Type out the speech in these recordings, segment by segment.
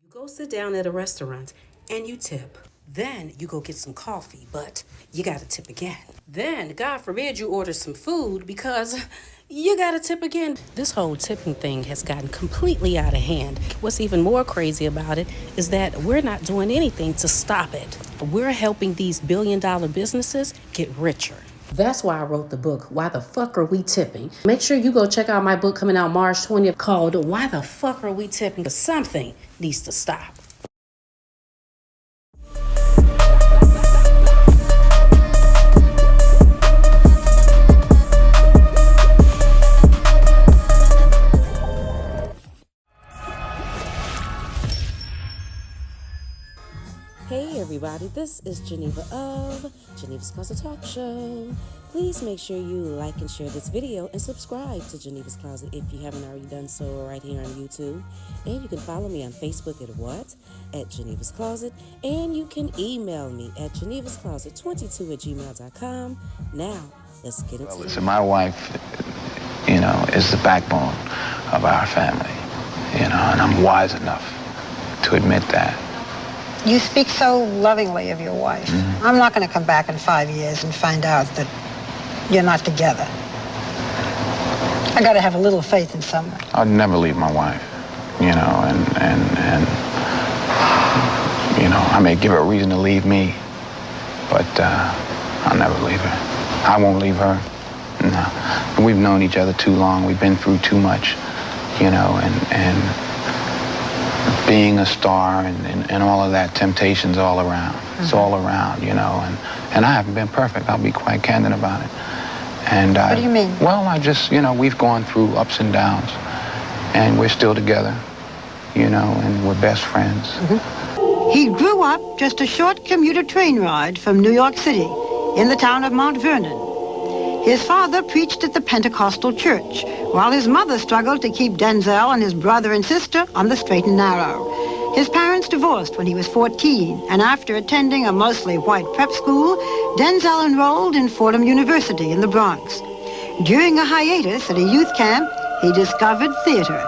You go sit down at a restaurant and you tip. Then you go get some coffee, but you gotta tip again. Then, God forbid, you order some food because you gotta tip again. This whole tipping thing has gotten completely out of hand. What's even more crazy about it is that we're not doing anything to stop it. We're helping these billion-dollar businesses get richer. That's why I wrote the book, Why the Fuck Are We Tipping? Make sure you go check out my book coming out March 20th called Why the Fuck Are We Tipping? Something needs to stop. Hey everybody, this is Geneva of Geneva's Closet Talk Show. Please make sure you like and share this video and subscribe to Geneva's Closet if you haven't already done so right here on YouTube. And you can follow me on Facebook at Geneva's Closet. And you can email me at genevascloset22@gmail.com. Now, let's get into it. So my wife, is the backbone of our family, and I'm wise enough to admit that. You speak so lovingly of your wife. Mm-hmm. I'm not going to come back in 5 years and find out that you're not together. I got to have a little faith in someone. I'd never leave my wife, and I may give her a reason to leave me, but I'll never leave her. I won't leave her. No. We've known each other too long. We've been through too much, and being a star and all of that, temptation's all around. It's all around, and I haven't been perfect. I'll be quite candid about it. And what do you mean? Well, I just, we've gone through ups and downs, and we're still together, and we're best friends. Mm-hmm. He grew up just a short commuter train ride from New York City in the town of Mount Vernon. His father preached at the Pentecostal church, while his mother struggled to keep Denzel and his brother and sister on the straight and narrow. His parents divorced when he was 14, and after attending a mostly white prep school, Denzel enrolled in Fordham University in the Bronx. During a hiatus at a youth camp, he discovered theater.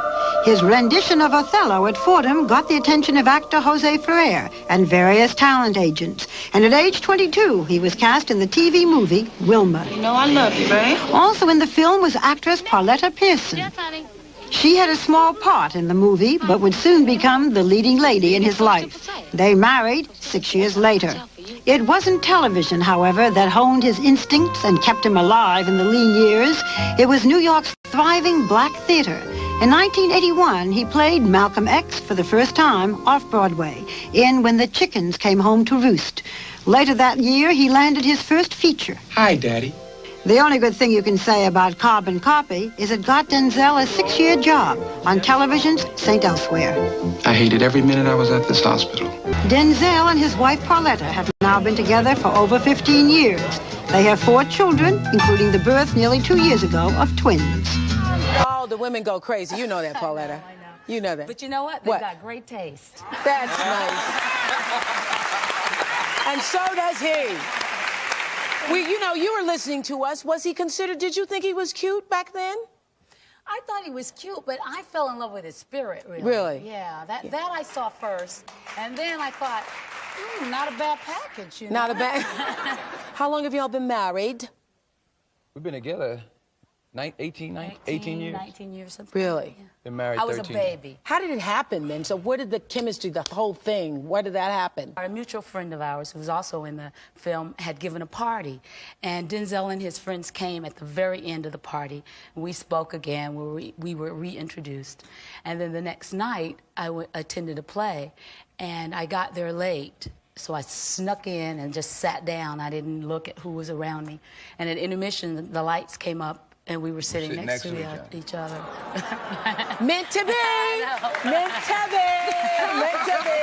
His rendition of Othello at Fordham got the attention of actor Jose Ferrer and various talent agents. And at age 22, he was cast in the TV movie Wilma. You know I love you, babe. Also in the film was actress Pauletta Pearson. Yes, honey. She had a small part in the movie, but would soon become the leading lady in his life. They married 6 years later. It wasn't television, however, that honed his instincts and kept him alive in the lean years. It was New York's thriving black theater. In 1981, he played Malcolm X for the first time off-Broadway in When the Chickens Came Home to Roost. Later that year, he landed his first feature. Hi, Daddy. The only good thing you can say about Carbon Copy is it got Denzel a 6-year job on television's St. Elsewhere. I hated every minute I was at this hospital. Denzel and his wife Pauletta have now been together for over 15 years. They have 4 children, including the birth nearly 2 years ago of twins. Oh, the women go crazy. You know that, Pauletta. I know. You know that. But you know what? They've got great taste. That's nice. And so does he. You were listening to us. Was he considered, did you think he was cute back then? I thought he was cute, but I fell in love with his spirit, really. Really? Yeah, that I saw first. And then I thought, not a bad package, Not a bad. How long have y'all been married? We've been together 18 years. 19 years. Really? Yeah. Been married 13 I was a baby. How did it happen then? So where did the chemistry, the whole thing, where did that happen? A mutual friend of ours, who was also in the film, had given a party. And Denzel and his friends came at the very end of the party. We spoke again. We were reintroduced. And then the next night, I attended a play. And I got there late. So I snuck in and just sat down. I didn't look at who was around me. And at intermission, the lights came up. And we were sitting next to each other. Meant to be! Meant to be! Meant to be!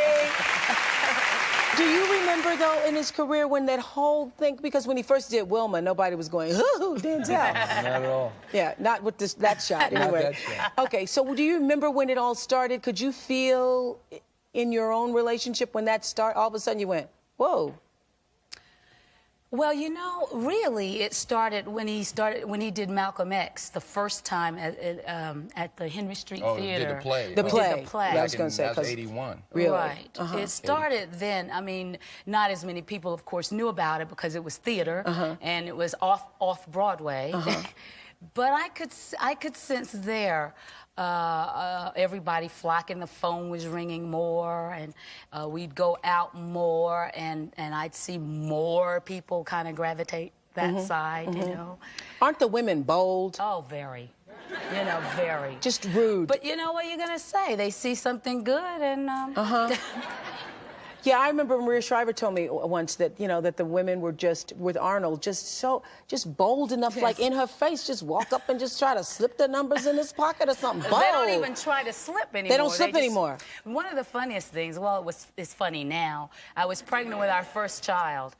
Do you remember, though, in his career when that whole thing, because when he first did Wilma, nobody was going, ooh, Denzel. Not at all. Yeah, not with that shot, anyway. Not that shot. Okay, so do you remember when it all started? Could you feel in your own relationship when that started, all of a sudden you went, whoa? Well, you know, really, it started when he did Malcolm X the first time at the Henry Street Theater. Did the play. The play. Did the play. I was going to say, That's 'cause- 81. Really? Right. It started then. I mean, not as many people, of course, knew about it because it was theater and it was off Broadway. But I could sense there everybody flocking. The phone was ringing more, and we'd go out more, and I'd see more people kind of gravitate that side, you know. Aren't the women bold? Oh, very. You know, very. Just rude. But you know what you're gonna say? They see something good, and Yeah, I remember Maria Shriver told me once that, you know, that the women were just, with Arnold, just bold enough, like in her face, just walk up and just try to slip the numbers in his pocket or something. Bold. They don't even try to slip anymore. They don't slip anymore. One of the funniest things, well, it's funny now. I was pregnant with our first child.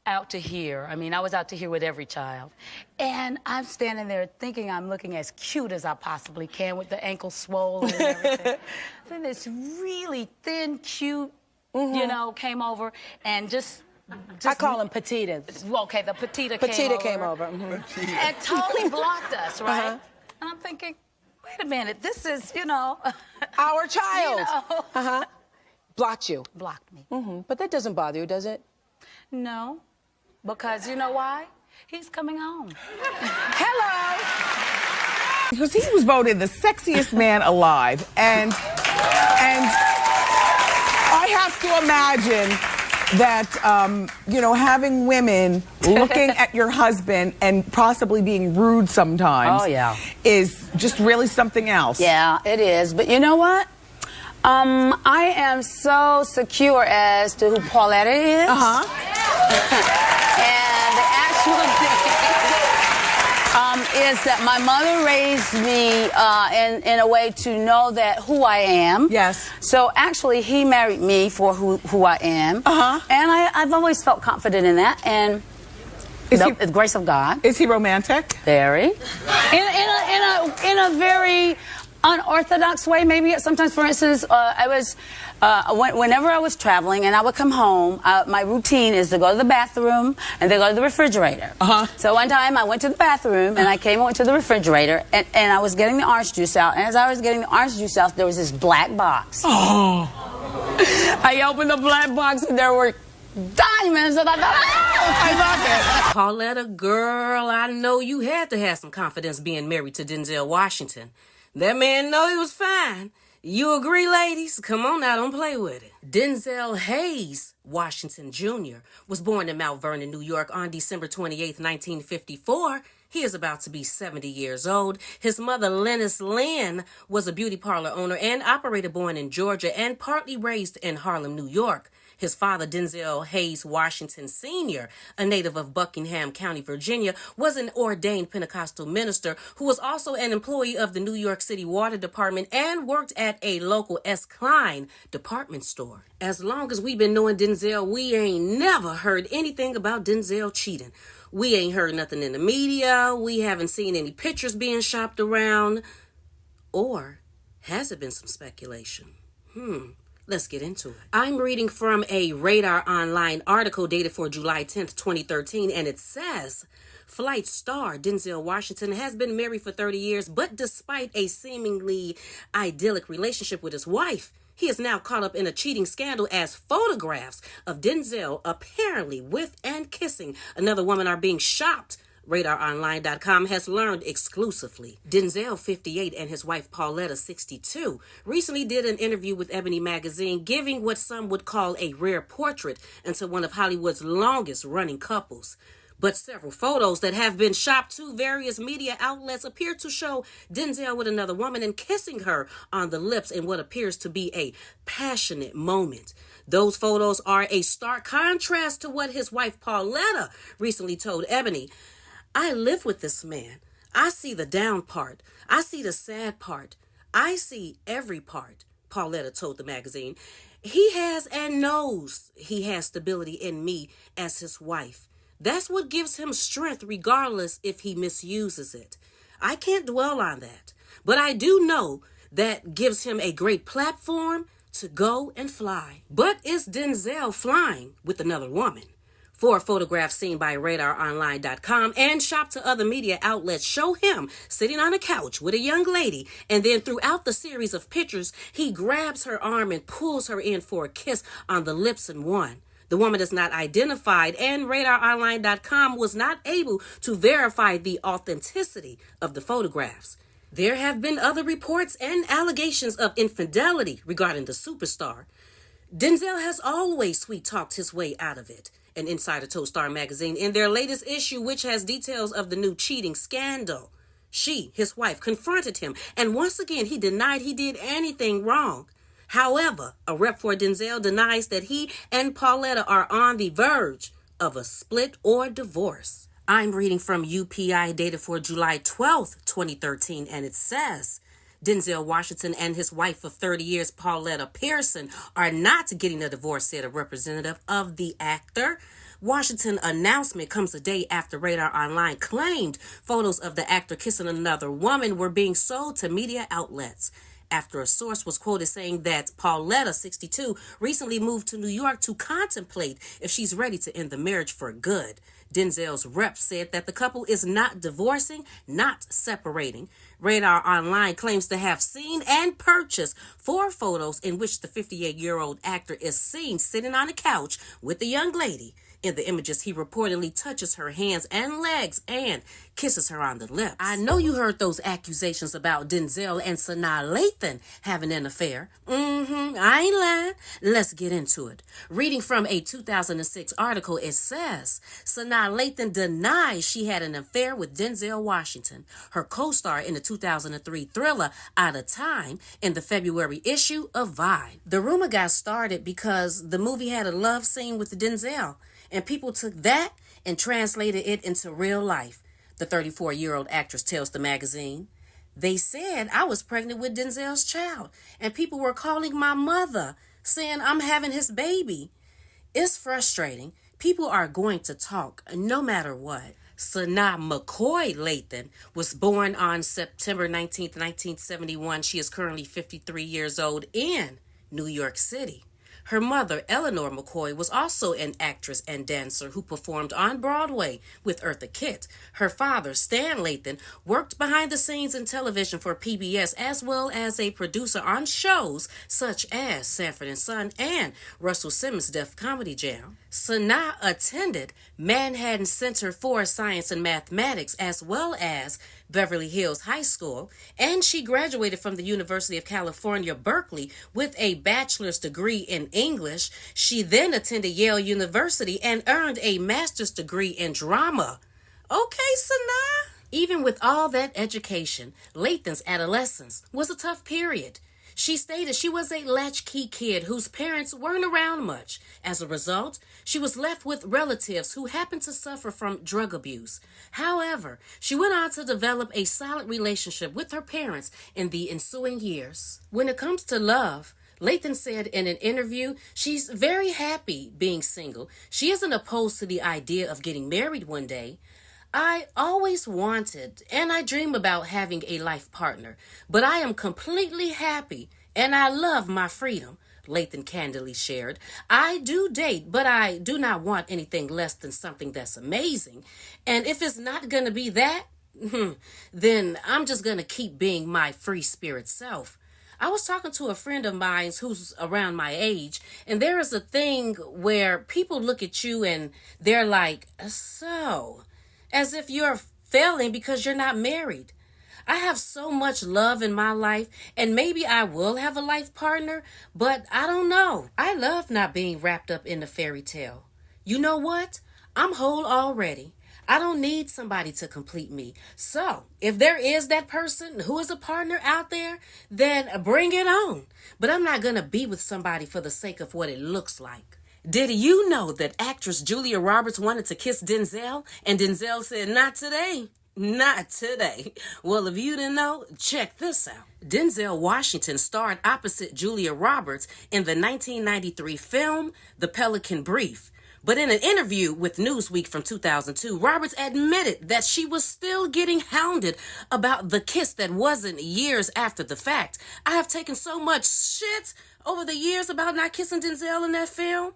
Out to here. I mean, I was out to here with every child. And I'm standing there thinking I'm looking as cute as I possibly can with the ankle swollen and everything. Then this really thin, cute, you know, came over and just I call them petitas. well, okay, the petita came over. and totally blocked us, right? And I'm thinking, wait a minute, this is, you know, Our child. You know. Blocked you. Blocked me. But that doesn't bother you, does it? No, because you know why? He's coming home. Hello. Because he was voted the sexiest man alive, and I have to imagine that you know, having women looking at your husband and possibly being rude sometimes Oh, yeah. is just really something else. Yeah, it is. But you know what? I am so secure as to who Pauletta is. And the actual thing is that my mother raised me in a way to know that who I am. Yes. So actually, he married me for who I am. And I've always felt confident in that. And the grace of God. Is he romantic? Very. In a very unorthodox way, maybe. Sometimes, for instance, whenever I was traveling and I would come home, my routine is to go to the bathroom and then go to the refrigerator. So one time I went to the bathroom and I went to the refrigerator and I was getting the orange juice out. And as I was getting the orange juice out, there was this black box. I opened the black box and there were diamonds, and I thought, I love it. Pauletta, girl, I know you had to have some confidence being married to Denzel Washington. That man know he was fine. You agree, ladies? Come on now, don't play with it. Denzel Hayes Washington Jr. was born in Mount Vernon, New York on December 28, 1954. He is about to be 70 years old. His mother, Lennis Lynn, was a beauty parlor owner and operator born in Georgia and partly raised in Harlem, New York. His father, Denzel Hayes Washington Sr., a native of Buckingham County, Virginia, was an ordained Pentecostal minister who was also an employee of the New York City Water Department and worked at a local S. Klein department store. As long as we've been knowing Denzel, we ain't never heard anything about Denzel cheating. We ain't heard nothing in the media. We haven't seen any pictures being shopped around. Or has it been some speculation? Let's get into it. I'm reading from a Radar Online article dated for July 10th, 2013, and it says, Flight star Denzel Washington has been married for 30 years, but despite a seemingly idyllic relationship with his wife, he is now caught up in a cheating scandal as photographs of Denzel apparently with and kissing another woman are being shopped. RadarOnline.com has learned exclusively. Denzel, 58, and his wife Pauletta, 62, recently did an interview with Ebony Magazine, giving what some would call a rare portrait into one of Hollywood's longest-running couples. But several photos that have been shopped to various media outlets appear to show Denzel with another woman and kissing her on the lips in what appears to be a passionate moment. Those photos are a stark contrast to what his wife Pauletta recently told Ebony. I live with this man. I see the down part. I see the sad part. I see every part, Pauletta told the magazine. He has and knows he has stability in me as his wife. That's what gives him strength regardless if he misuses it. I can't dwell on that, but I do know that gives him a great platform to go and fly. But is Denzel flying with another woman? For photographs seen by RadarOnline.com and shop to other media outlets show him sitting on a couch with a young lady, and then throughout the series of pictures, he grabs her arm and pulls her in for a kiss on the lips in one. The woman is not identified, and RadarOnline.com was not able to verify the authenticity of the photographs. There have been other reports and allegations of infidelity regarding the superstar. Denzel has always sweet-talked his way out of it. An insider told Star magazine in their latest issue, which has details of the new cheating scandal. She, his wife, confronted him, and once again he denied he did anything wrong. However, a rep for Denzel denies that he and Pauletta are on the verge of a split or divorce. I'm reading from UPI data for July 12th, 2013, and it says, Denzel Washington and his wife of 30 years, Pauletta Pearson, are not getting a divorce, said a representative of the actor. Washington's announcement comes a day after Radar Online claimed photos of the actor kissing another woman were being sold to media outlets. After a source was quoted saying that Pauletta, 62, recently moved to New York to contemplate if she's ready to end the marriage for good. Denzel's rep said that the couple is not divorcing, not separating. Radar Online claims to have seen and purchased 4 photos in which the 58-year-old actor is seen sitting on a couch with a young lady. In the images, he reportedly touches her hands and legs and kisses her on the lips. I know you heard those accusations about Denzel and Sanaa Lathan having an affair. I ain't lying. Let's get into it. Reading from a 2006 article, it says, Sanaa Lathan denies she had an affair with Denzel Washington, her co-star in the 2003 thriller Out of Time, in the February issue of Vibe. The rumor got started because the movie had a love scene with Denzel, and people took that and translated it into real life, the 34-year-old actress tells the magazine. They said I was pregnant with Denzel's child, and people were calling my mother, saying I'm having his baby. It's frustrating. People are going to talk no matter what. Sanaa McCoy Lathan was born on September 19, 1971. She is currently 53 years old in New York City. Her mother, Eleanor McCoy, was also an actress and dancer who performed on Broadway with Eartha Kitt. Her father, Stan Lathan, worked behind the scenes in television for PBS as well as a producer on shows such as Sanford and Son and Russell Simmons' Def Comedy Jam. Sanaa attended Manhattan Center for Science and Mathematics as well as Beverly Hills High School, and she graduated from the University of California, Berkeley, with a bachelor's degree in English. She then attended Yale University and earned a master's degree in drama. Okay, Sanaa. Even with all that education, Lathan's adolescence was a tough period. She stated she was a latchkey kid whose parents weren't around much. As a result, she was left with relatives who happened to suffer from drug abuse. However, she went on to develop a solid relationship with her parents in the ensuing years. When it comes to love, Lathan said in an interview she's very happy being single. She isn't opposed to the idea of getting married one day. I always wanted and I dream about having a life partner, but I am completely happy and I love my freedom, Lathan candidly shared. I do date, but I do not want anything less than something that's amazing. And if it's not going to be that, then I'm just going to keep being my free spirit self. I was talking to a friend of mine who's around my age, and there is a thing where people look at you and they're like, so, as if you're failing because you're not married. I have so much love in my life, and maybe I will have a life partner, but I don't know. I love not being wrapped up in a fairy tale. You know what? I'm whole already. I don't need somebody to complete me. So, if there is that person who is a partner out there, then bring it on. But I'm not going to be with somebody for the sake of what it looks like. Did you know that actress Julia Roberts wanted to kiss Denzel, and Denzel said, not today? Not today. Well, if you didn't know, check this out. Denzel Washington starred opposite Julia Roberts in the 1993 film The Pelican Brief. But in an interview with Newsweek from 2002, Roberts admitted that she was still getting hounded about the kiss that wasn't years after the fact. I have taken so much shit over the years about not kissing Denzel in that film.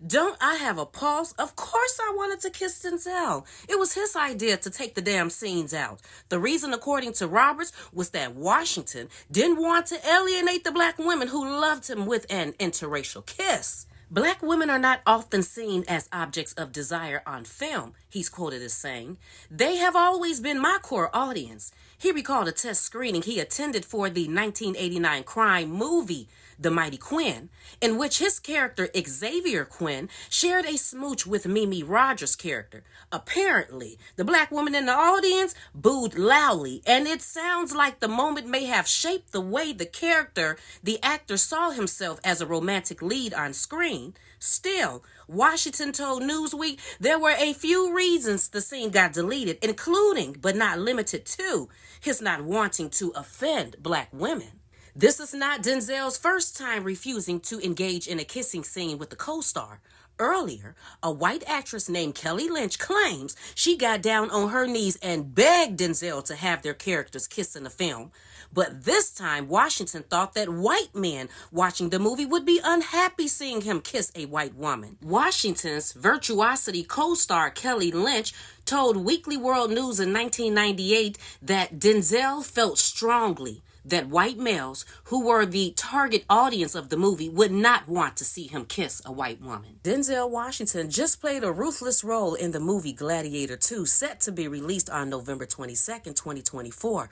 Don't I have a pulse? Of course I wanted to kiss Denzel. It was his idea to take the damn scenes out. The reason, according to Roberts, was that Washington didn't want to alienate the black women who loved him with an interracial kiss. Black women are not often seen as objects of desire on film, he's quoted as saying. They have always been my core audience. He recalled a test screening he attended for the 1989 crime movie, The Mighty Quinn, in which his character Xavier Quinn shared a smooch with Mimi Rogers' character. Apparently, the black woman in the audience booed loudly, and it sounds like the moment may have shaped the way the actor saw himself as a romantic lead on screen. Still, Washington told Newsweek there were a few reasons the scene got deleted, including, but not limited to, his not wanting to offend black women. This is not Denzel's first time refusing to engage in a kissing scene with the co-star. Earlier, a white actress named Kelly Lynch claims she got down on her knees and begged Denzel to have their characters kiss in the film. But this time, Washington thought that white men watching the movie would be unhappy seeing him kiss a white woman. Washington's Virtuosity co-star Kelly Lynch told Weekly World News in 1998 that Denzel felt strongly that white males who were the target audience of the movie would not want to see him kiss a white woman. Denzel Washington just played a ruthless role in the movie Gladiator 2, set to be released on November 22nd, 2024.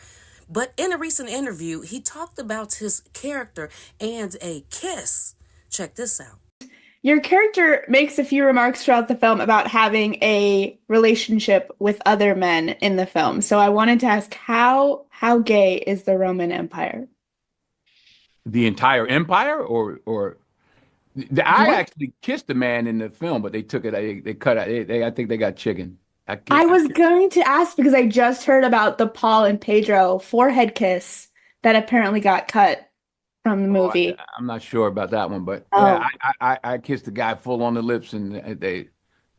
But in a recent interview, he talked about his character and a kiss. Check this out. Your character makes a few remarks throughout the film about having a relationship with other men in the film. So I wanted to ask, how gay is the Roman Empire? The entire empire, or I actually kissed a man in the film, but they took it. They cut it. I think they got chicken. I was going to ask because I just heard about the Paul and Pedro forehead kiss that apparently got cut from the movie. I'm not sure about that one, but yeah, I kissed the guy full on the lips, and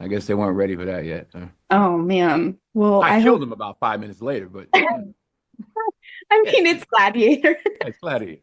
I guess they weren't ready for that yet. Oh man. Well, I killed him about 5 minutes later, but I mean, it's Gladiator. It's Gladiator.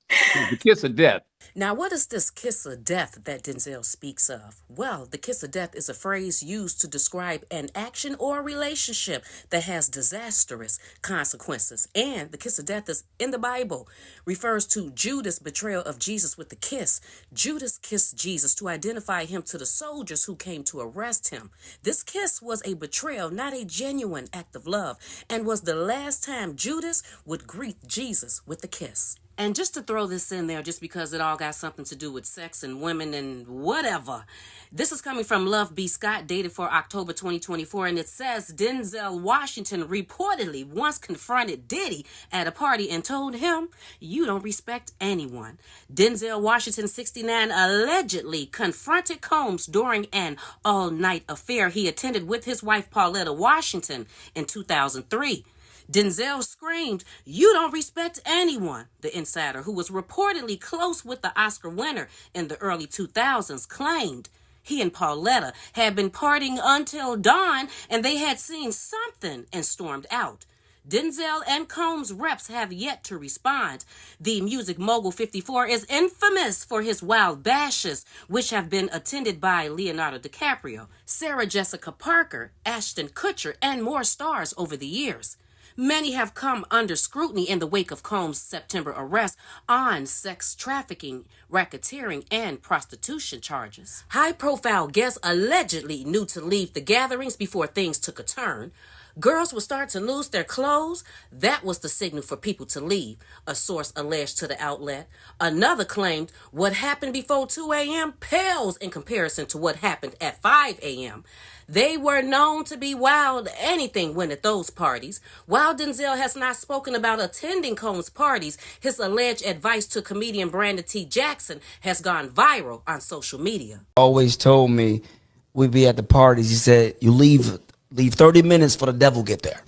It's the kiss of death. Now, what is this kiss of death that Denzel speaks of? Well, the kiss of death is a phrase used to describe an action or relationship that has disastrous consequences. And the kiss of death is in the Bible, refers to Judas' betrayal of Jesus with the kiss. Judas kissed Jesus to identify him to the soldiers who came to arrest him. This kiss was a betrayal, not a genuine act of love, and was the last time Judas would greet Jesus with the kiss. And just to throw this in there, just because it all got something to do with sex and women and whatever, this is coming from Love B. Scott, dated for October 2024, and it says Denzel Washington reportedly once confronted Diddy at a party and told him, "You don't respect anyone." Denzel Washington, 69, allegedly confronted Combs during an all-night affair he attended with his wife Pauletta Washington in 2003. Denzel screamed, "You don't respect anyone," the insider, who was reportedly close with the Oscar winner in the early 2000s, claimed. He and Pauletta had been partying until dawn and they had seen something and stormed out. Denzel and Combs' reps have yet to respond. The music mogul 54 is infamous for his wild bashes, which have been attended by Leonardo DiCaprio, Sarah Jessica Parker, Ashton Kutcher, and more stars over the years. Many have come under scrutiny in the wake of Combs' September arrest on sex trafficking, racketeering, and prostitution charges. High-profile guests allegedly knew to leave the gatherings before things took a turn. Girls would start to lose their clothes. That was the signal for people to leave, a source alleged to the outlet. Another claimed what happened before 2 a.m. pales in comparison to what happened at 5 a.m. They were known to be wild. Anything went at those parties. While Denzel has not spoken about attending Combs' parties, his alleged advice to comedian Brandon T. Jackson has gone viral on social media. Always told me we'd be at the parties. He said, "You leave 30 minutes for the devil get there."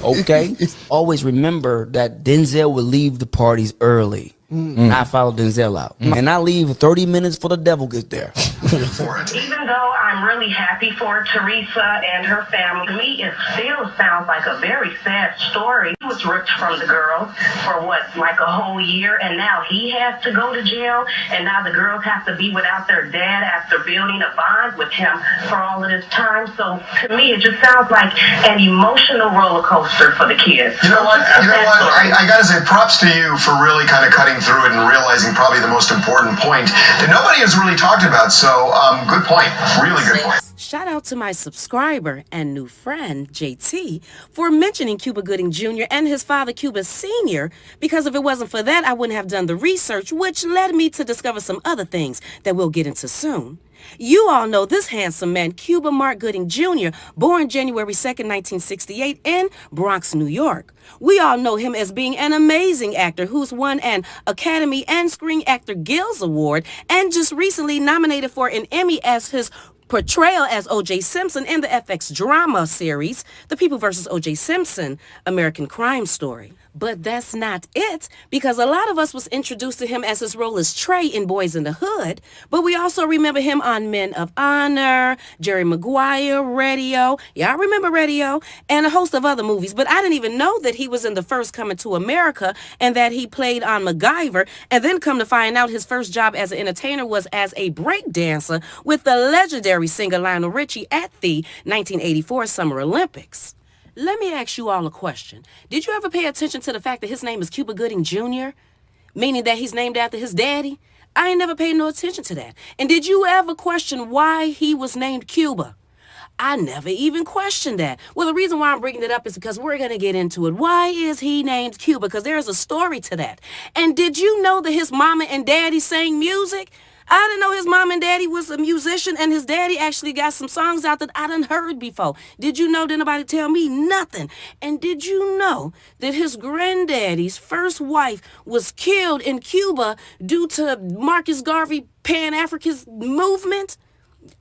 Okay? Always remember that Denzel would leave the parties early. And I follow Denzel out. And I leave 30 minutes for the devil get there. Even though I I'm really happy for Teresa and her family. To me, it still sounds like a very sad story. He was ripped from the girls for like a whole year, and now he has to go to jail, and now the girls have to be without their dad after building a bond with him for all of this time. So to me, it just sounds like an emotional roller coaster for the kids. You know what? I got to say props to you for really kind of cutting through it and realizing probably the most important point that nobody has really talked about. So good point. Really good point. Shout out to my subscriber and new friend, JT, for mentioning Cuba Gooding Jr. and his father, Cuba Sr., because if it wasn't for that, I wouldn't have done the research, which led me to discover some other things that we'll get into soon. You all know this handsome man, Cuba Mark Gooding Jr., born January 2nd, 1968 in Bronx, New York. We all know him as being an amazing actor who's won an Academy and Screen Actor Guild Award and just recently nominated for an Emmy as his portrayal as O.J. Simpson in the FX drama series, The People vs. O.J. Simpson, American Crime Story. But that's not it, because a lot of us was introduced to him as his role as Trey in Boys in the Hood, but we also remember him on Men of Honor, Jerry Maguire, Radio, y'all remember Radio, and a host of other movies, but I didn't even know that he was in the first Coming to America and that he played on MacGyver, and then come to find out his first job as an entertainer was as a break dancer with the legendary singer Lionel Richie at the 1984 Summer Olympics. Let me ask you all a question. Did you ever pay attention to the fact that his name is Cuba Gooding Jr., meaning that he's named after his daddy? I ain't never paid no attention to that. And did you ever question why he was named Cuba? I never even questioned that. Well, the reason why I'm bringing it up is because we're going to get into it. Why is he named Cuba? Because there's a story to that. And did you know that his mama and daddy sang music? I didn't know his mom and daddy was a musician, and his daddy actually got some songs out that I done heard before. Did you know? Did nobody tell me nothing? And did you know that his granddaddy's first wife was killed in Cuba due to Marcus Garvey Pan-Africanist movement?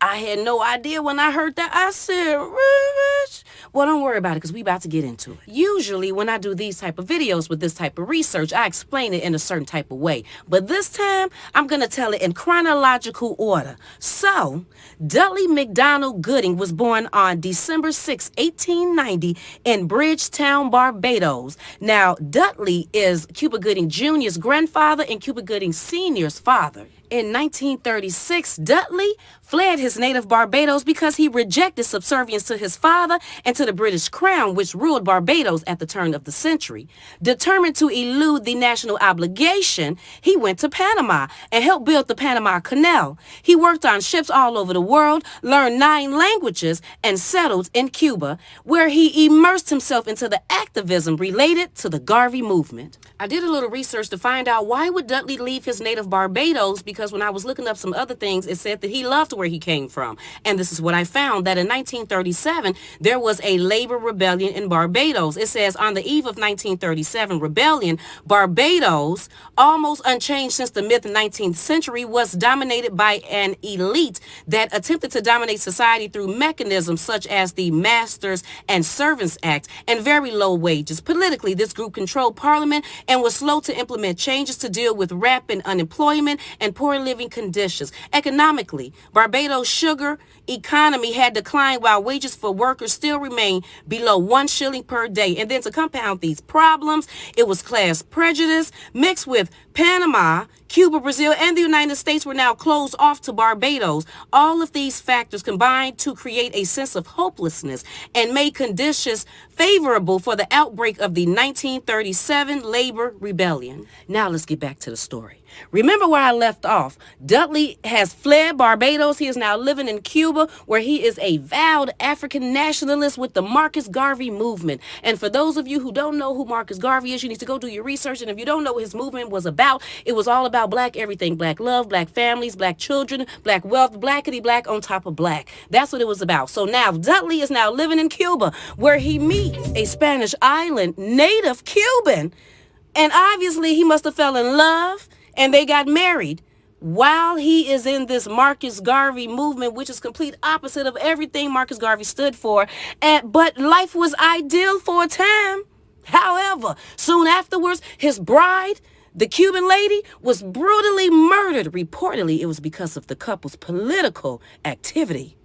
I had no idea when I heard that. I said, Rich. Well, don't worry about it because we about to get into it. Usually when I do these type of videos with this type of research, I explain it in a certain type of way. But this time, I'm going to tell it in chronological order. So, Dudley McDonald Gooding was born on December 6, 1890 in Bridgetown, Barbados. Now, Dudley is Cuba Gooding Jr.'s grandfather and Cuba Gooding Sr.'s father. In 1936, Dudley fled his native Barbados because he rejected subservience to his father and to the British Crown, which ruled Barbados at the turn of the century. Determined to elude the national obligation, he went to Panama and helped build the Panama Canal. He worked on ships all over the world, learned 9 languages, and settled in Cuba, where he immersed himself into the activism related to the Garvey movement. I did a little research to find out why would Dudley leave his native Barbados, because when I was looking up some other things, it said that he loved where he came from. And this is what I found, that in 1937, there was a labor rebellion in Barbados. It says, on the eve of 1937 rebellion, Barbados, almost unchanged since the mid-19th century, was dominated by an elite that attempted to dominate society through mechanisms such as the Masters and Servants Act and very low wages. Politically, this group controlled parliament and was slow to implement changes to deal with rapid unemployment and poor living conditions. Economically, Barbados' sugar economy had declined while wages for workers still remained below 1 shilling per day. And then to compound these problems, it was class prejudice mixed with Panama, Cuba, Brazil, and the United States were now closed off to Barbados. All of these factors combined to create a sense of hopelessness and made conditions favorable for the outbreak of the 1937 labor rebellion. Now let's get back to the story. Remember where I left off. Dudley has fled Barbados. He is now living in Cuba, where he is a vowed African nationalist with the Marcus Garvey movement. And for those of you who don't know who Marcus Garvey is, you need to go do your research. And if you don't know what his movement was about, it was all about black everything. Black love, black families, black children, black wealth, blackity black on top of black. That's what it was about. So now Dudley is now living in Cuba, where he meets a Spanish island native Cuban. And obviously he must have fell in love, and they got married while he is in this Marcus Garvey movement, which is complete opposite of everything Marcus Garvey stood for. But life was ideal for a time. However, soon afterwards, his bride, The Cuban lady was brutally murdered. Reportedly, it was because of the couple's political activity.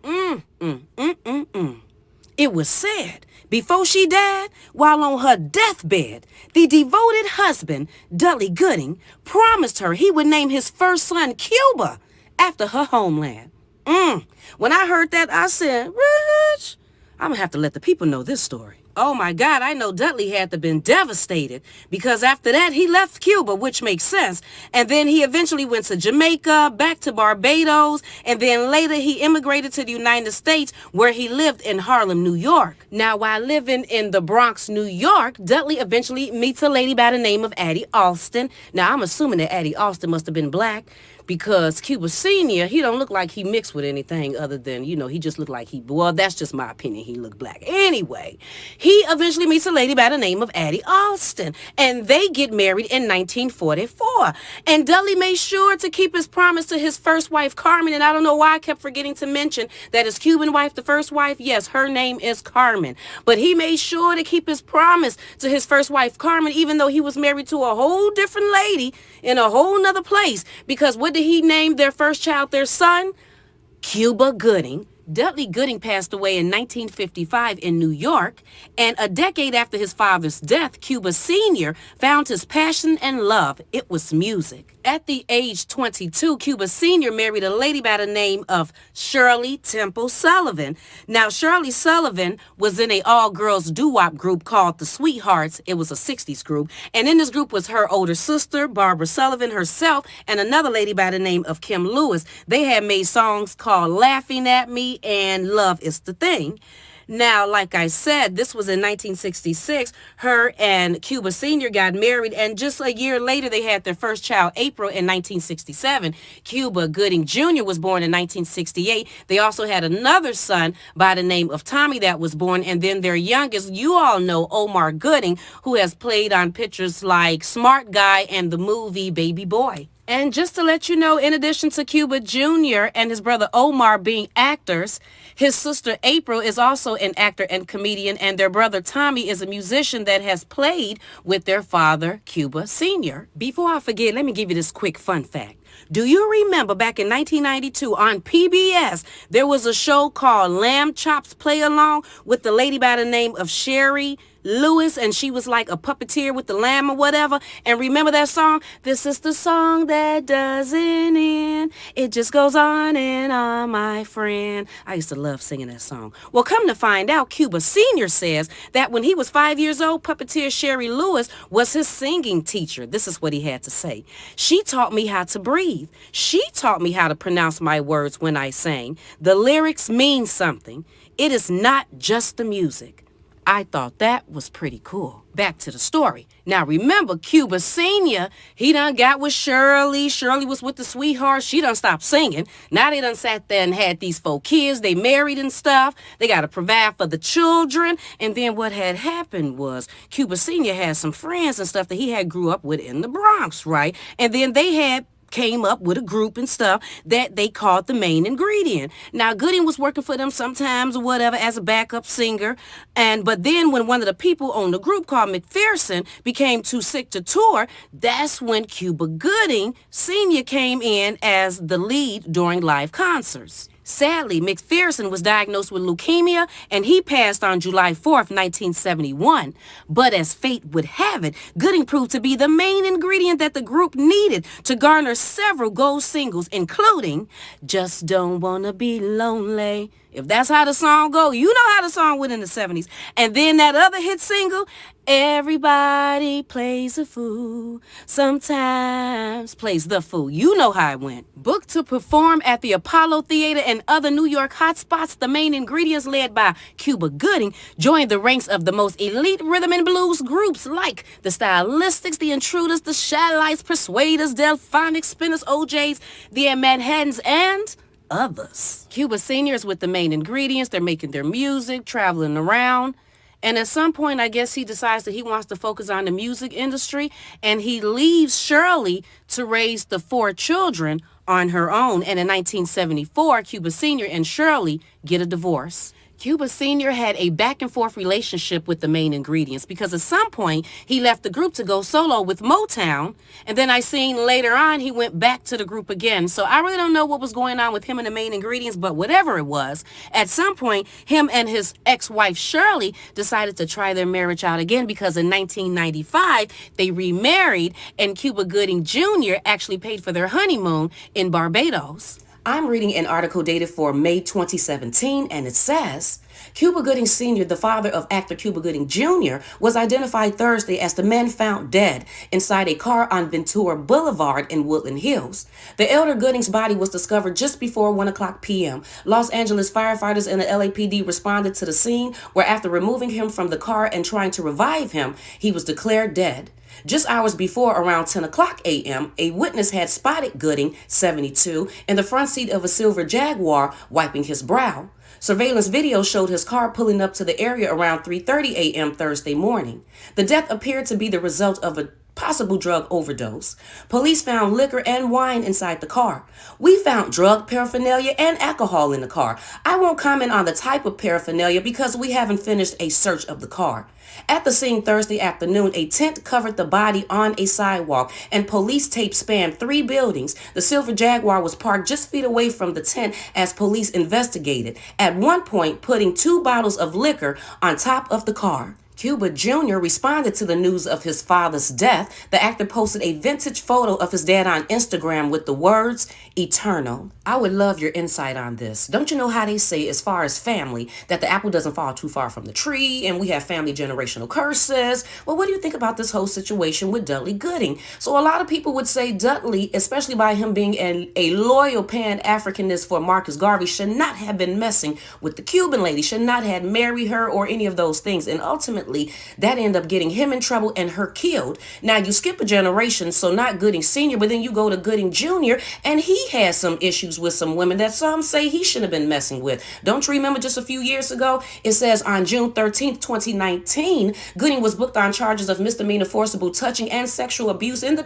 It was said before she died, while on her deathbed, the devoted husband, Dudley Gooding, promised her he would name his first son Cuba after her homeland. When I heard that, I said, Rich, I'm going to have to let the people know this story. Oh my God, I know Dudley had to been devastated because after that he left Cuba, which makes sense. And then he eventually went to Jamaica, back to Barbados, and then later he immigrated to the United States where he lived in Harlem, New York. Now, while living in the Bronx, New York, Dudley eventually meets a lady by the name of Addie Alston. Now, I'm assuming that Addie Alston must have been black, because Cuba Sr., he don't look like he mixed with anything other than, he just looked like well, that's just my opinion. He looked black. Anyway, he eventually meets a lady by the name of Addie Alston, and they get married in 1944. And Dudley made sure to keep his promise to his first wife, Carmen, and I don't know why I kept forgetting to mention that his Cuban wife, the first wife, yes, her name is Carmen. But he made sure to keep his promise to his first wife, Carmen, even though he was married to a whole different lady in a whole nother place, because what did he name their first child, their son? Cuba Gooding. Dudley Gooding passed away in 1955 in New York, and a decade after his father's death, Cuba Sr. found his passion and love. It was music. At the age 22, Cuba Sr. married a lady by the name of Shirley Temple Sullivan. Now, Shirley Sullivan was in a all-girls doo-wop group called the Sweethearts. It was a 60s group. And in this group was her older sister, Barbara Sullivan herself, and another lady by the name of Kim Lewis. They had made songs called Laughing at Me and Love is the Thing. Now, like I said, this was in 1966. Her and Cuba Sr. got married, and just a year later, they had their first child, April, in 1967. Cuba Gooding Jr. was born in 1968. They also had another son by the name of Tommy that was born, and then their youngest, you all know Omar Gooding, who has played on pictures like Smart Guy and the movie Baby Boy. And just to let you know, in addition to Cuba Jr. and his brother Omar being actors, his sister April is also an actor and comedian, and their brother Tommy is a musician that has played with their father, Cuba Sr. Before I forget, let me give you this quick fun fact. Do you remember back in 1992 on PBS, there was a show called Lamb Chops Play Along with the lady by the name of Sherry Lewis, and she was like a puppeteer with the lamb or whatever. And remember that song? This is the song that doesn't end. It just goes on and on, my friend. I used to love singing that song. Well, come to find out, Cuba Sr. says that when he was 5 years old, puppeteer Sherry Lewis was his singing teacher. This is what he had to say. She taught me how to breathe. She taught me how to pronounce my words when I sang. The lyrics mean something. It is not just the music. I thought that was pretty cool. Back to the story. Now remember, Cuba Sr., he done got with Shirley. Shirley was with the Sweethearts. She done stopped singing. Now they done sat there and had these 4 kids. They married and stuff. They got to provide for the children. And then what had happened was Cuba Sr. had some friends and stuff that he had grew up with in the Bronx, right? And then they came up with a group and stuff that they called the Main Ingredient. Now, Gooding was working for them sometimes or whatever as a backup singer. But then when one of the people on the group called McPherson became too sick to tour, that's when Cuba Gooding Sr. came in as the lead during live concerts. Sadly, McPherson was diagnosed with leukemia, and he passed on July 4th, 1971. But as fate would have it, Gooding proved to be the main ingredient that the group needed to garner several gold singles, including Just Don't Wanna Be Lonely. If that's how the song go, you know how the song went in the 70s. And then that other hit single, Everybody Plays a Fool, Sometimes Plays the Fool. You know how it went. Booked to perform at the Apollo Theater and other New York hotspots, the Main Ingredients, led by Cuba Gooding, joined the ranks of the most elite rhythm and blues groups like the Stylistics, the Intruders, the Shallites, Persuaders, Delphonics, Spinners, OJs, the Manhattans, and others. Cuba Sr. is with the Main Ingredients. They're making their music, traveling around. And at some point, I guess he decides that he wants to focus on the music industry, and he leaves Shirley to raise the 4 children on her own. And in 1974, Cuba Sr. and Shirley get a divorce. Cuba Sr. had a back and forth relationship with the main ingredients because at some point he left the group to go solo with Motown. And then I seen later on he went back to the group again. So I really don't know what was going on with him and the main ingredients, but whatever it was, at some point him and his ex-wife Shirley decided to try their marriage out again because in 1995 they remarried and Cuba Gooding Jr. actually paid for their honeymoon in Barbados. I'm reading an article dated for May 2017, and it says, Cuba Gooding Sr., the father of actor Cuba Gooding Jr., was identified Thursday as the man found dead inside a car on Ventura Boulevard in Woodland Hills. The elder Gooding's body was discovered just before 1 o'clock p.m. Los Angeles firefighters and the LAPD responded to the scene, where after removing him from the car and trying to revive him, he was declared dead. Just hours before, around 10 o'clock a.m., a witness had spotted Gooding, 72, in the front seat of a silver Jaguar, wiping his brow. Surveillance video showed his car pulling up to the area around 3:30 a.m. Thursday morning. The death appeared to be the result of a possible drug overdose. Police found liquor and wine inside the car. We found drug paraphernalia and alcohol in the car. I won't comment on the type of paraphernalia because we haven't finished a search of the car. At the scene Thursday afternoon, a tent covered the body on a sidewalk and police tape spanned 3 buildings. The silver Jaguar was parked just feet away from the tent as police investigated, at one point putting 2 bottles of liquor on top of the car. Cuba Jr. responded to the news of his father's death. The actor posted a vintage photo of his dad on Instagram with the words, "Eternal." I would love your insight on this. Don't you know how they say, as far as family, that the apple doesn't fall too far from the tree, and we have family generational curses? Well, what do you think about this whole situation with Dudley Gooding? So a lot of people would say Dudley, especially by him being a loyal Pan-Africanist for Marcus Garvey, should not have been messing with the Cuban lady, should not have married her or any of those things. And ultimately, that ended up getting him in trouble and her killed. Now, you skip a generation, so not Gooding Sr., but then you go to Gooding Jr., and he has some issues with some women that some say he shouldn't have been messing with. Don't you remember just a few years ago? It says on June 13th, 2019, Gooding was booked on charges of misdemeanor forcible touching and sexual abuse in the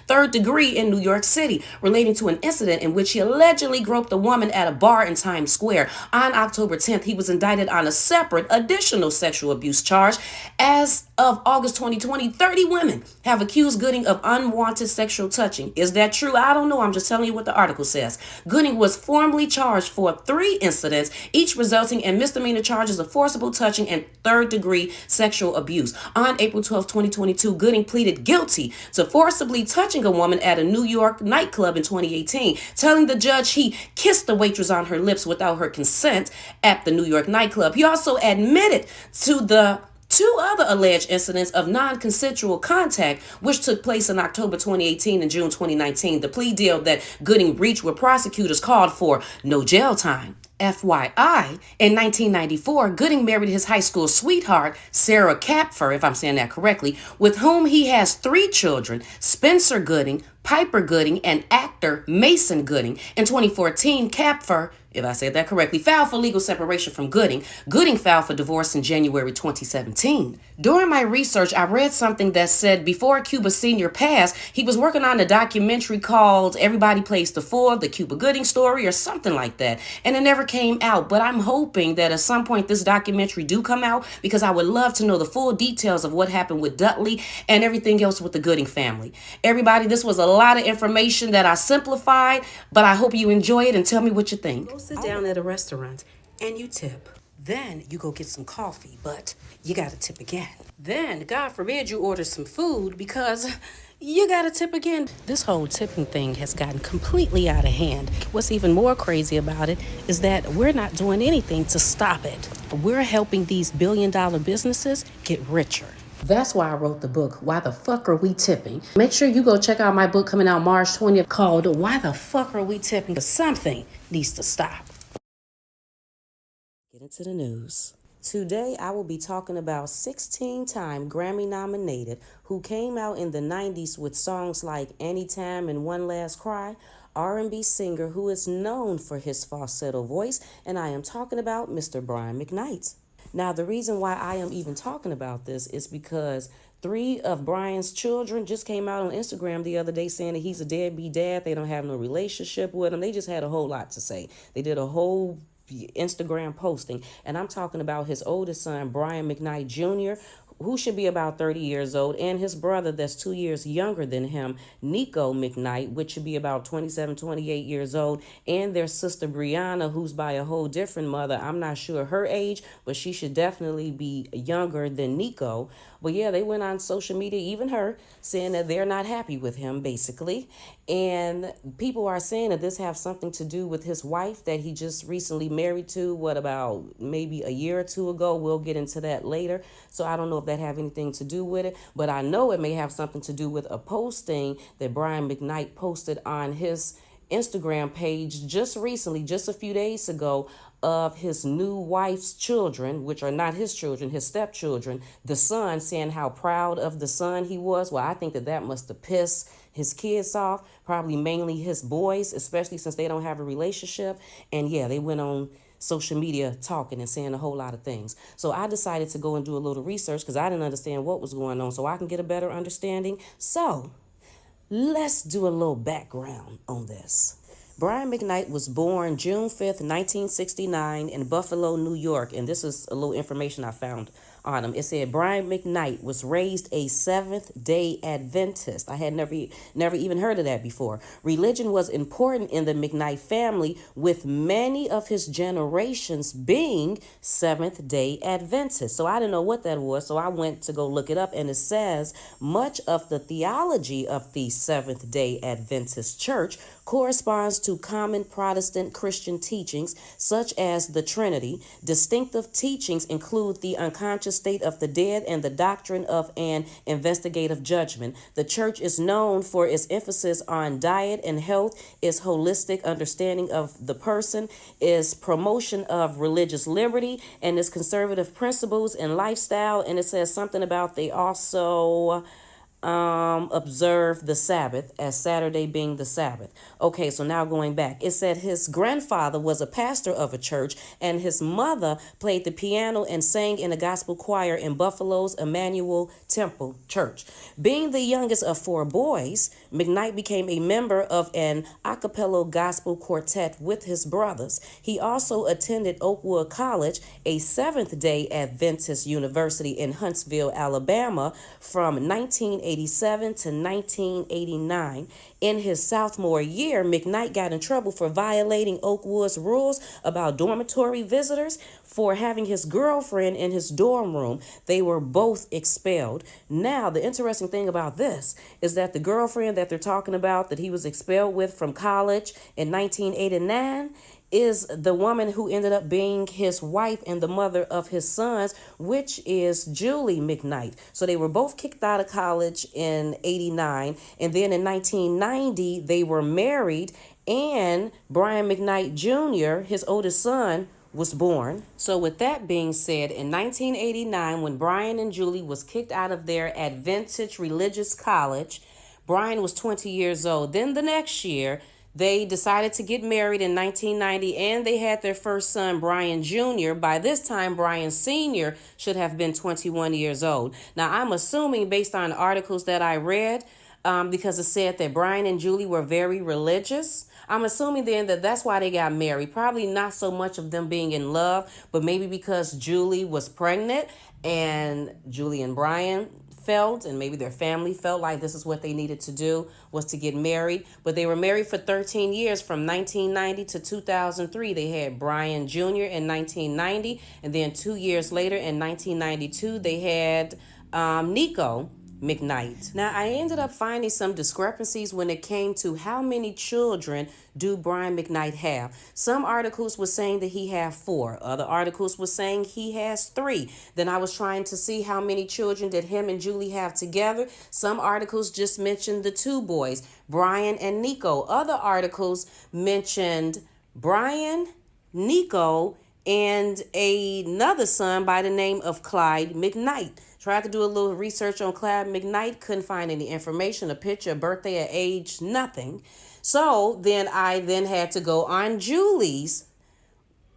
third degree in New York City, relating to an incident in which he allegedly groped a woman at a bar in Times Square. On October 10th, he was indicted on a separate additional sexual abuse charge. As of August 2020, 30 women have accused Gooding of unwanted sexual touching. Is that true? I don't know. I'm just telling you what the article says. Gooding was formally charged for 3 incidents, each resulting in misdemeanor charges of forcible touching and third-degree sexual abuse. On April 12, 2022, Gooding pleaded guilty to forcibly touching a woman at a New York nightclub in 2018, telling the judge he kissed the waitress on her lips without her consent at the New York nightclub. He also admitted to the 2 other alleged incidents of non-consensual contact, which took place in October 2018 and June 2019. The plea deal that Gooding reached where prosecutors called for no jail time. FYI, in 1994, Gooding married his high school sweetheart, Sarah Kapfer, if I'm saying that correctly, with whom he has 3 children, Spencer Gooding, Piper Gooding, and actor Mason Gooding. In 2014, Kapfer, if I said that correctly, filed for legal separation from Gooding. Gooding filed for divorce in January 2017. During my research, I read something that said before Cuba Sr. passed, he was working on a documentary called Everybody Plays the Fool, the Cuba Gooding Story, or something like that. And it never came out, but I'm hoping that at some point this documentary do come out, because I would love to know the full details of what happened with Dudley and everything else with the Gooding family. Everybody, this was a lot of information that I simplified, but I hope you enjoy it and tell me what you think. Go sit down at a restaurant and you tip. Then you go get some coffee, but you gotta tip again. Then, God forbid, you order some food because you gotta tip again. This whole tipping thing has gotten completely out of hand. What's even more crazy about it is that we're not doing anything to stop it. We're helping these billion-dollar businesses get richer. That's why I wrote the book, Why the Fuck Are We Tipping? Make sure you go check out my book coming out March 20th called Why the Fuck Are We Tipping? Because something needs to stop. Get into the news. Today, I will be talking about 16-time Grammy nominated who came out in the 90s with songs like Anytime and One Last Cry, R&B singer who is known for his falsetto voice, and I am talking about Mr. Brian McKnight. Now, the reason why I am even talking about this is because 3 of Brian's children just came out on Instagram the other day saying that he's a deadbeat dad. They don't have no relationship with him. They just had a whole lot to say. They did a whole Instagram posting. And I'm talking about his oldest son, Brian McKnight Jr., who should be about 30 years old, and his brother that's 2 years younger than him, Nico McKnight, which should be about 27, 28 years old, and their sister Brianna, who's by a whole different mother. I'm not sure her age, but she should definitely be younger than Nico. But yeah, they went on social media, even her, saying that they're not happy with him, basically. And people are saying that this has something to do with his wife that he just recently married to, about maybe a year or two ago. We'll get into that later. So I don't know if that have anything to do with it, but I know it may have something to do with a posting that Brian McKnight posted on his Instagram page just recently, just a few days ago, of his new wife's children, which are not his children, his stepchildren, the son, saying how proud of the son he was. Well, I think that must have pissed his kids off, probably mainly his boys, especially since they don't have a relationship. And yeah, they went on social media talking and saying a whole lot of things. So I decided to go and do a little research because I didn't understand what was going on, so I can get a better understanding. So let's do a little background on this. Brian McKnight was born June 5th, 1969 in Buffalo, New York. And this is a little information I found on him. It said Brian McKnight was raised a Seventh-day Adventist. I had never even heard of that before. Religion was important in the McKnight family, with many of his generations being Seventh-day Adventists. So I didn't know what that was, so I went to go look it up, and it says much of the theology of the Seventh-day Adventist Church corresponds to common Protestant Christian teachings, such as the Trinity. Distinctive teachings include the unconscious state of the dead and the doctrine of an investigative judgment. The church is known for its emphasis on diet and health, its holistic understanding of the person, its promotion of religious liberty, and its conservative principles and lifestyle. And it says something about they also observe the Sabbath, as Saturday being the Sabbath. Okay, so now going back, it said his grandfather was a pastor of a church, and his mother played the piano and sang in a gospel choir in Buffalo's Emmanuel Temple Church. Being the youngest of 4 boys, McKnight became a member of an a cappella gospel quartet with his brothers. He also attended Oakwood College, a Seventh-day Adventist university in Huntsville, Alabama, from 1987 to 1989. In his sophomore year, McKnight got in trouble for violating Oakwood's rules about dormitory visitors for having his girlfriend in his dorm room. They were both expelled. Now, the interesting thing about this is that the girlfriend that they're talking about that he was expelled with from college in 1989 is the woman who ended up being his wife and the mother of his sons, which is Julie McKnight. So they were both kicked out of college in 89, and then in 1990 they were married, and Brian McKnight Jr., his oldest son, was born. So with that being said, in 1989, when Brian and Julie was kicked out of their Adventist religious college, Brian was 20 years old. Then the next year, they decided to get married in 1990, and they had their first son, Brian Jr. By this time, Brian Sr. should have been 21 years old. Now, I'm assuming based on articles that I read, because it said that Brian and Julie were very religious, I'm assuming then that that's why they got married. Probably not so much of them being in love, but maybe because Julie was pregnant and Julie and Brian felt, and maybe their family felt like this is what they needed to do, was to get married. But they were married for 13 years, from 1990 to 2003. They had Brian Jr. in 1990, and then 2 years later in 1992, they had Nico McKnight. Now, I ended up finding some discrepancies when it came to how many children do Brian McKnight have. Some articles were saying that he had 4. Other articles were saying he has 3. Then I was trying to see how many children did him and Julie have together. Some articles just mentioned the 2 boys, Brian and Nico. Other articles mentioned Brian, Nico, and another son by the name of Clyde McKnight. Tried to do a little research on Clyde McKnight, couldn't find any information, a picture, a birthday, a age, nothing. So then I had to go on Julie's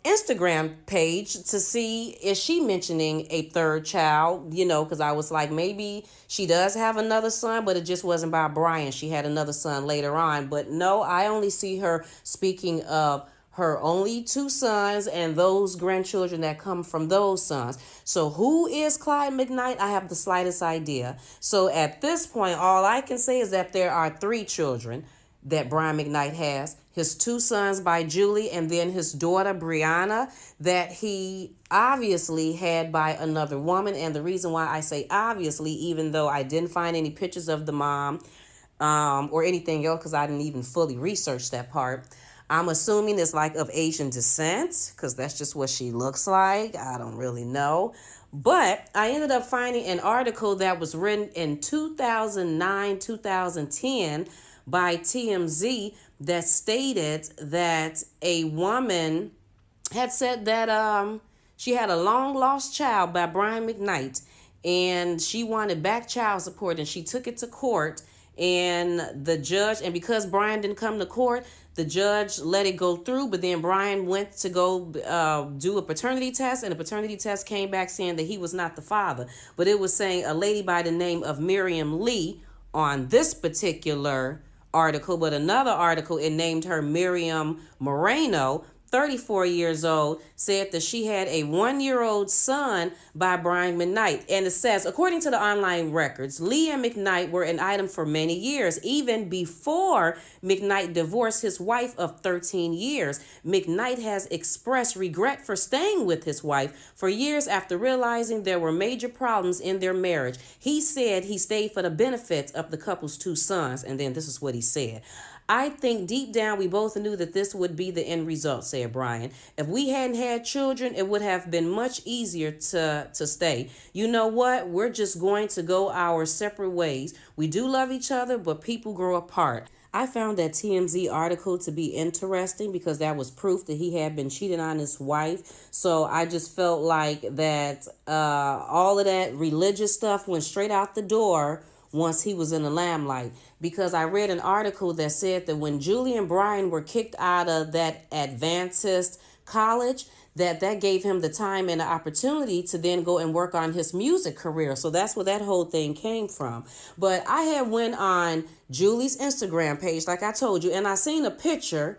Instagram page to see, is she mentioning a 3rd child, because I was like, maybe she does have another son, but it just wasn't by Brian. She had another son later on. But no, I only see her speaking of her only 2 sons and those grandchildren that come from those sons. So who is Clyde McKnight? I have the slightest idea. So at this point, all I can say is that there are 3 children that Brian McKnight has. His 2 sons by Julie, and then his daughter Brianna that he obviously had by another woman. And the reason why I say obviously, even though I didn't find any pictures of the mom or anything else, because I didn't even fully research that part, I'm assuming it's like of Asian descent, because that's just what she looks like. I don't really know. But I ended up finding an article that was written in 2009, 2010 by TMZ that stated that a woman had said that she had a long lost child by Brian McKnight, and she wanted back child support, and she took it to court. And the judge, and because Brian didn't come to court, the judge let it go through. But then Brian went to go do a paternity test, and the paternity test came back saying that he was not the father. But it was saying a lady by the name of Miriam Lee on this particular article. But another article, it named her Miriam Moreno, 34 years old, said that she had a 1-year-old son by Brian McKnight. And it says, according to the online records, Lee and McKnight were an item for many years, even before McKnight divorced his wife of 13 years. McKnight has expressed regret for staying with his wife for years after realizing there were major problems in their marriage. He said he stayed for the benefits of the couple's 2 sons. And then this is what he said. I think deep down we both knew that this would be the end result, said Brian. If we hadn't had children, it would have been much easier to stay. You know what? We're just going to go our separate ways. We do love each other, but people grow apart. I found that TMZ article to be interesting because that was proof that he had been cheating on his wife. So I just felt like that all of that religious stuff went straight out the door once he was in the limelight, because I read an article that said that when Julie and Brian were kicked out of that Adventist college, that gave him the time and the opportunity to then go and work on his music career. So that's where that whole thing came from. But I had went on Julie's Instagram page, like I told you, and I seen a picture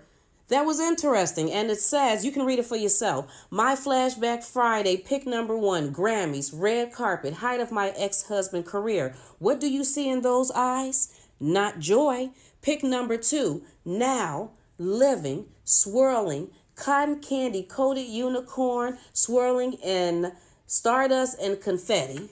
that was interesting, and it says, you can read it for yourself. My flashback Friday, pick number 1, Grammys, red carpet, height of my ex-husband career. What do you see in those eyes? Not joy. Pick number 2, now, living, swirling, cotton candy coated unicorn, swirling in stardust and confetti.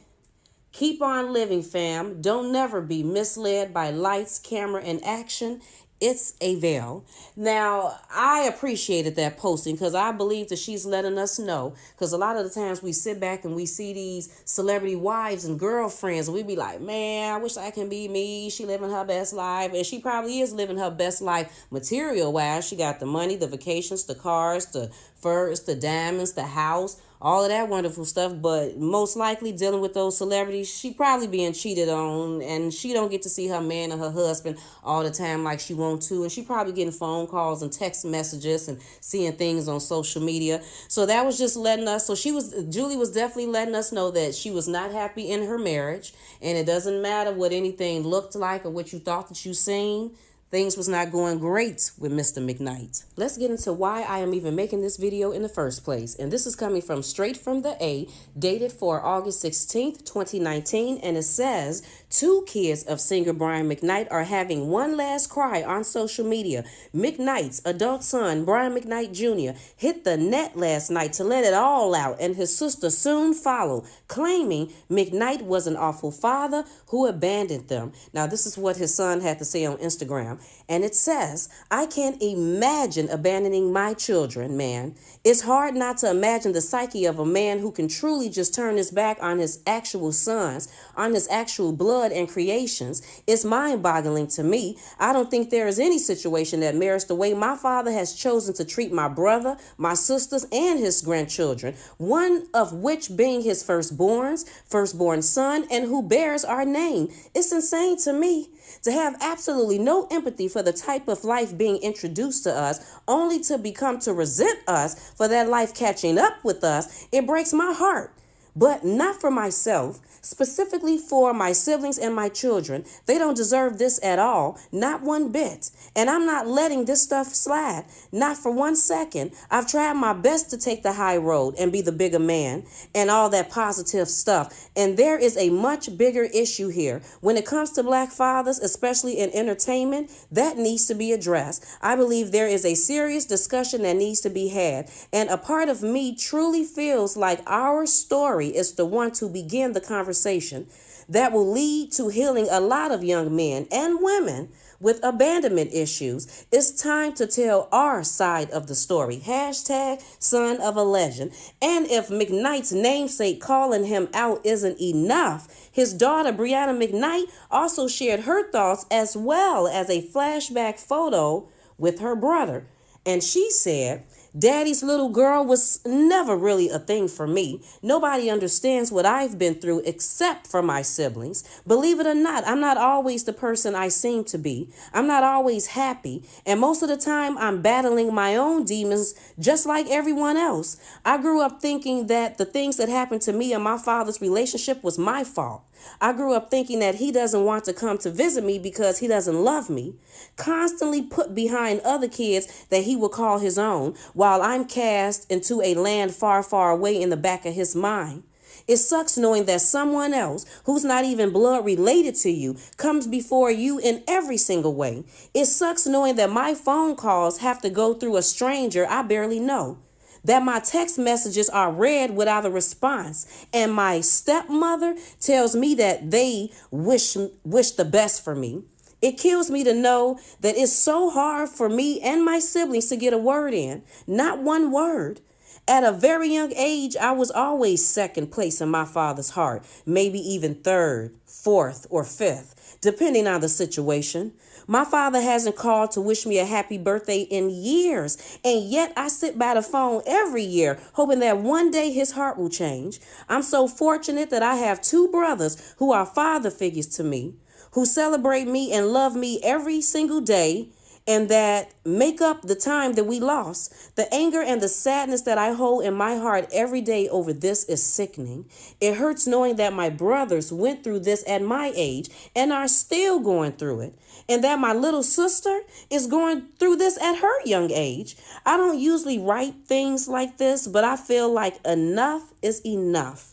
Keep on living, fam. Don't never be misled by lights, camera, and action. It's a veil. Now, I appreciated that posting because I believe that she's letting us know, because a lot of the times we sit back and we see these celebrity wives and girlfriends and we be like, man, I wish I can be me. She living her best life. And she probably is living her best life material-wise. She got the money, the vacations, the cars, the furs, the diamonds, the house, all of that wonderful stuff. But most likely dealing with those celebrities, she probably being cheated on, and she don't get to see her man or her husband all the time like she wants to. And she probably getting phone calls and text messages and seeing things on social media. So that was just letting us, Julie was definitely letting us know that she was not happy in her marriage. And it doesn't matter what anything looked like or what you thought that you seen. Things was not going great with Mr. McKnight. Let's get into why I am even making this video in the first place. And this is coming from straight from the A, dated for August 16th, 2019. And it says, 2 kids of singer Brian McKnight are having one last cry on social media. McKnight's adult son, Brian McKnight Jr., hit the net last night to let it all out, and his sister soon followed, claiming McKnight was an awful father who abandoned them. Now, this is what his son had to say on Instagram. And it says, I can't imagine abandoning my children, man. It's hard not to imagine the psyche of a man who can truly just turn his back on his actual sons, on his actual blood and creations. It's mind-boggling to me. I don't think there is any situation that merits the way my father has chosen to treat my brother, my sisters, and his grandchildren, one of which being his firstborn son, and who bears our name. It's insane to me to have absolutely no empathy for the type of life being introduced to us, only to become to resent us for that life catching up with us. It breaks my heart. but not for myself, specifically for my siblings and my children. They don't deserve this at all, not one bit. And I'm not letting this stuff slide, not for 1 second. I've tried my best to take the high road and be the bigger man and all that positive stuff. And there is a much bigger issue here. When it comes to Black fathers, especially in entertainment, that needs to be addressed. I believe there is a serious discussion that needs to be had. And a part of me truly feels like our story is the one to begin the conversation that will lead to healing a lot of young men and women with abandonment issues. It's time to tell our side of the story. Hashtag son of a legend. And if McKnight's namesake calling him out isn't enough, his daughter Brianna McKnight also shared her thoughts as well as a flashback photo with her brother. And she said, Daddy's little girl was never really a thing for me. Nobody understands what I've been through except for my siblings. Believe it or not, I'm not always the person I seem to be. I'm not always happy. And most of the time, I'm battling my own demons just like everyone else. I grew up thinking that the things that happened to me and my father's relationship was my fault. I grew up thinking that he doesn't want to come to visit me because he doesn't love me. Constantly put behind other kids that he will call his own, while I'm cast into a land far, far away in the back of his mind. It sucks knowing that someone else who's not even blood related to you comes before you in every single way. It sucks knowing that my phone calls have to go through a stranger I barely know. That my text messages are read without a response, and my stepmother tells me that they wish the best for me. It kills me to know that it's so hard for me and my siblings to get a word in, not one word. At a very young age, I was always second place in my father's heart, maybe even third, fourth, or fifth, depending on the situation. My father hasn't called to wish me a happy birthday in years, and yet I sit by the phone every year, hoping that one day his heart will change. I'm so fortunate that I have two brothers who are father figures to me, who celebrate me and love me every single day, and that make up the time that we lost. The anger and the sadness that I hold in my heart every day over this is sickening. It hurts knowing that my brothers went through this at my age and are still going through it, and that my little sister is going through this at her young age. I don't usually write things like this, but I feel like enough is enough.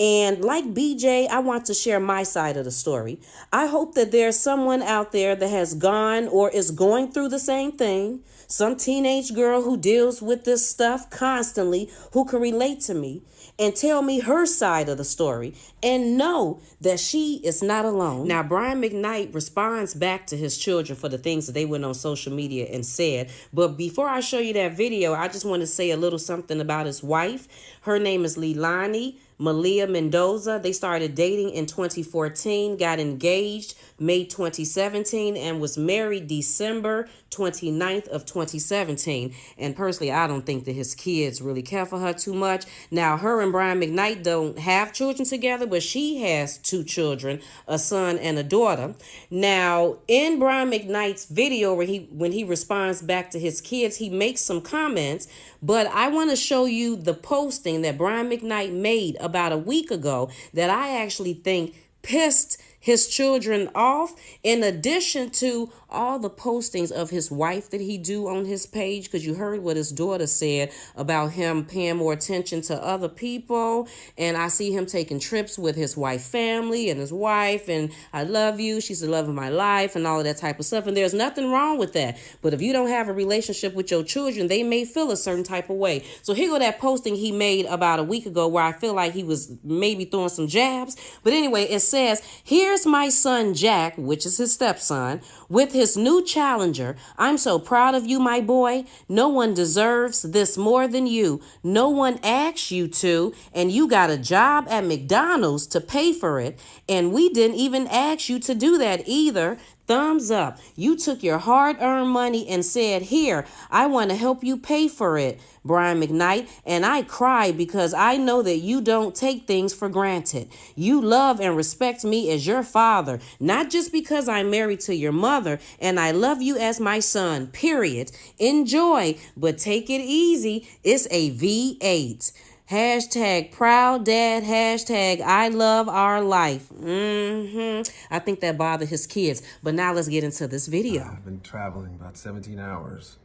And like BJ, I want to share my side of the story. I hope that there's someone out there that has gone or is going through the same thing. Some teenage girl who deals with this stuff constantly who can relate to me and tell me her side of the story and know that she is not alone. Now, Brian McKnight responds back to his children for the things that they went on social media and said. But before I show you that video, I just want to say a little something about his wife. Her name is Leilani Malia Mendoza. They started dating in 2014, got engaged May 2017, and was married December 29th of 2017. And personally, I don't think that his kids really care for her too much. Now, her and Brian McKnight don't have children together, but she has two children, a son and a daughter. Now, in Brian McKnight's video, when he responds back to his kids, he makes some comments, but I want to show you the posting that Brian McKnight made about a week ago that I actually think pissed his children off, in addition to all the postings of his wife that he do on his page, because you heard what his daughter said about him paying more attention to other people. And I see him taking trips with his wife family and his wife, and I love you, she's the love of my life, and all of that type of stuff. And there's nothing wrong with that. But if you don't have a relationship with your children, they may feel a certain type of way. So here go that posting he made about a week ago where I feel like he was maybe throwing some jabs. But anyway, it says, "Here's my son Jack," which is his stepson, "with his new challenger. I'm so proud of you, my boy. No one deserves this more than you. No one asked you to, and you got a job at McDonald's to pay for it. And we didn't even ask you to do that either. Thumbs up. You took your hard-earned money and said, here, I want to help you pay for it, Brian McKnight. And I cry because I know that you don't take things for granted. You love and respect me as your father, not just because I'm married to your mother, and I love you as my son, period. Enjoy, but take it easy. It's a V8. Hashtag proud dad, hashtag I love our life. I think that bothered his kids. But now let's get into this video. I've been traveling about 17 hours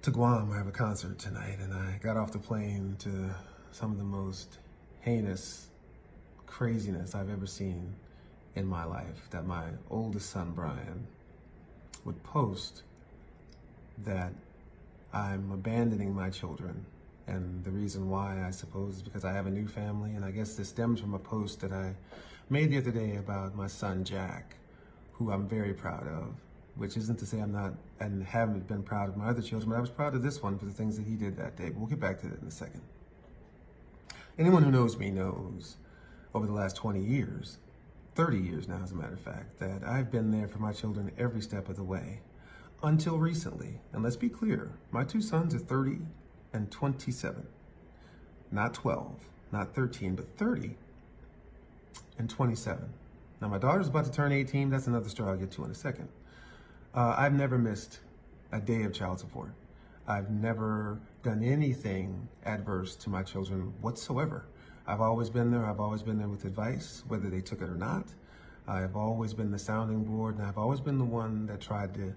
to Guam. I have a concert tonight, and I got off the plane to some of the most heinous craziness I've ever seen in my life. That my oldest son, Brian, would post that I'm abandoning my children. And the reason why, I suppose, is because I have a new family. And I guess this stems from a post that I made the other day about my son, Jack, who I'm very proud of, which isn't to say I'm not and haven't been proud of my other children, but I was proud of this one for the things that he did that day. But we'll get back to that in a second. Anyone who knows me knows over the last 20 years, 30 years now, as a matter of fact, that I've been there for my children every step of the way until recently. And let's be clear, my two sons are 30 and 27, not 12, not 13, but 30 and 27. Now my daughter's about to turn 18. That's another story I'll get to in a second. I've never missed a day of child support. I've never done anything adverse to my children whatsoever. I've always been there. I've always been there with advice, whether they took it or not. I've always been the sounding board, and I've always been the one that tried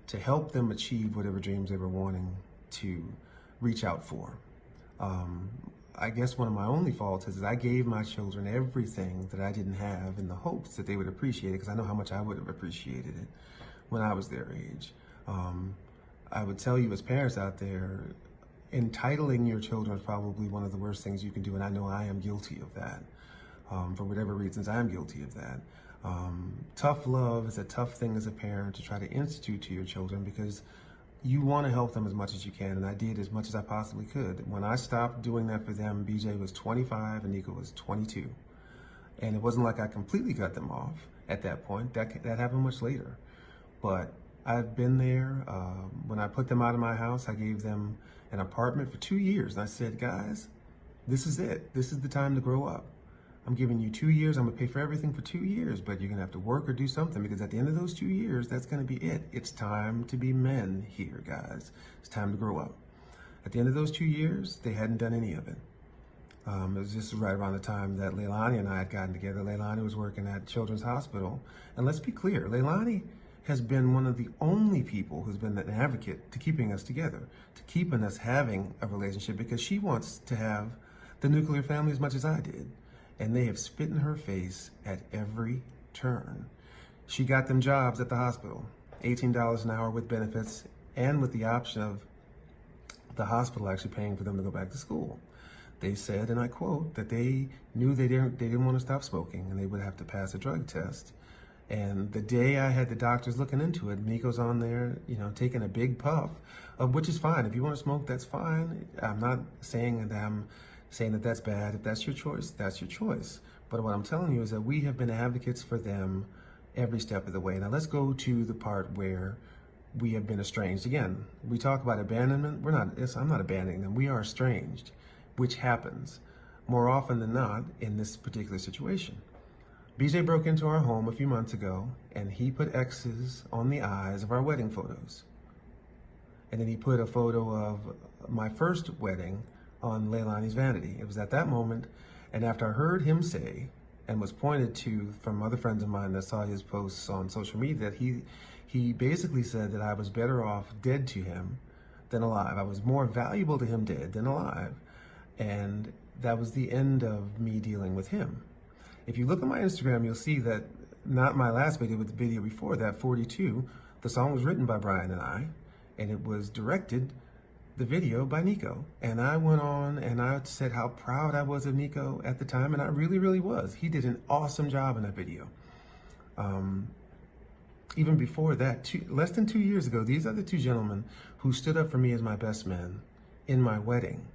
to help them achieve whatever dreams they were wanting to reach out for. I guess one of my only faults is that I gave my children everything that I didn't have in the hopes that they would appreciate it, because I know how much I would have appreciated it when I was their age. I would tell you as parents out there, entitling your children is probably one of the worst things you can do, and I know I am guilty of that. For whatever reasons, I am guilty of that. Tough love is a tough thing as a parent to try to institute to your children, because you want to help them as much as you can, and I did as much as I possibly could. When I stopped doing that for them, BJ was 25 and Nico was 22. And it wasn't like I completely cut them off at that point. That happened much later. But I've been there. When I put them out of my house, I gave them an apartment for 2 years. And I said, guys, this is it. This is the time to grow up. I'm giving you 2 years. I'm going to pay for everything for 2 years, but you're going to have to work or do something, because at the end of those 2 years, that's going to be it. It's time to be men here, guys. It's time to grow up. At the end of those 2 years, they hadn't done any of it. It was just right around the time that Leilani and I had gotten together. Leilani was working at Children's Hospital. And let's be clear, Leilani has been one of the only people who's been an advocate to keeping us together, to keeping us having a relationship, because she wants to have the nuclear family as much as I did. And they have spit in her face at every turn. She got them jobs at the hospital, $18 an hour with benefits, and with the option of the hospital actually paying for them to go back to school. They said, and I quote, that they knew they didn't want to stop smoking, and they would have to pass a drug test. And the day I had the doctors looking into it, Nico's on there, taking a big puff, which is fine. If you want to smoke, that's fine. I'm not saying that that's bad. If that's your choice, that's your choice. But what I'm telling you is that we have been advocates for them every step of the way. Now let's go to the part where we have been estranged. Again, we talk about abandonment. I'm not abandoning them. We are estranged, which happens more often than not in this particular situation. BJ broke into our home a few months ago, and he put X's on the eyes of our wedding photos. And then he put a photo of my first wedding on Leilani's vanity. It was at that moment, and after I heard him say, and was pointed to from other friends of mine that saw his posts on social media, that he basically said that I was better off dead to him than alive. I was more valuable to him dead than alive. And that was the end of me dealing with him. If you look at my Instagram, you'll see that not my last video, but the video before that, 42, the song was written by Brian and I, and it was directed, the video, by Nico. And I went on and I said how proud I was of Nico at the time, and I really, really was. He did an awesome job in that video. Even before that, less than 2 years ago, these are the two gentlemen who stood up for me as my best men in my wedding.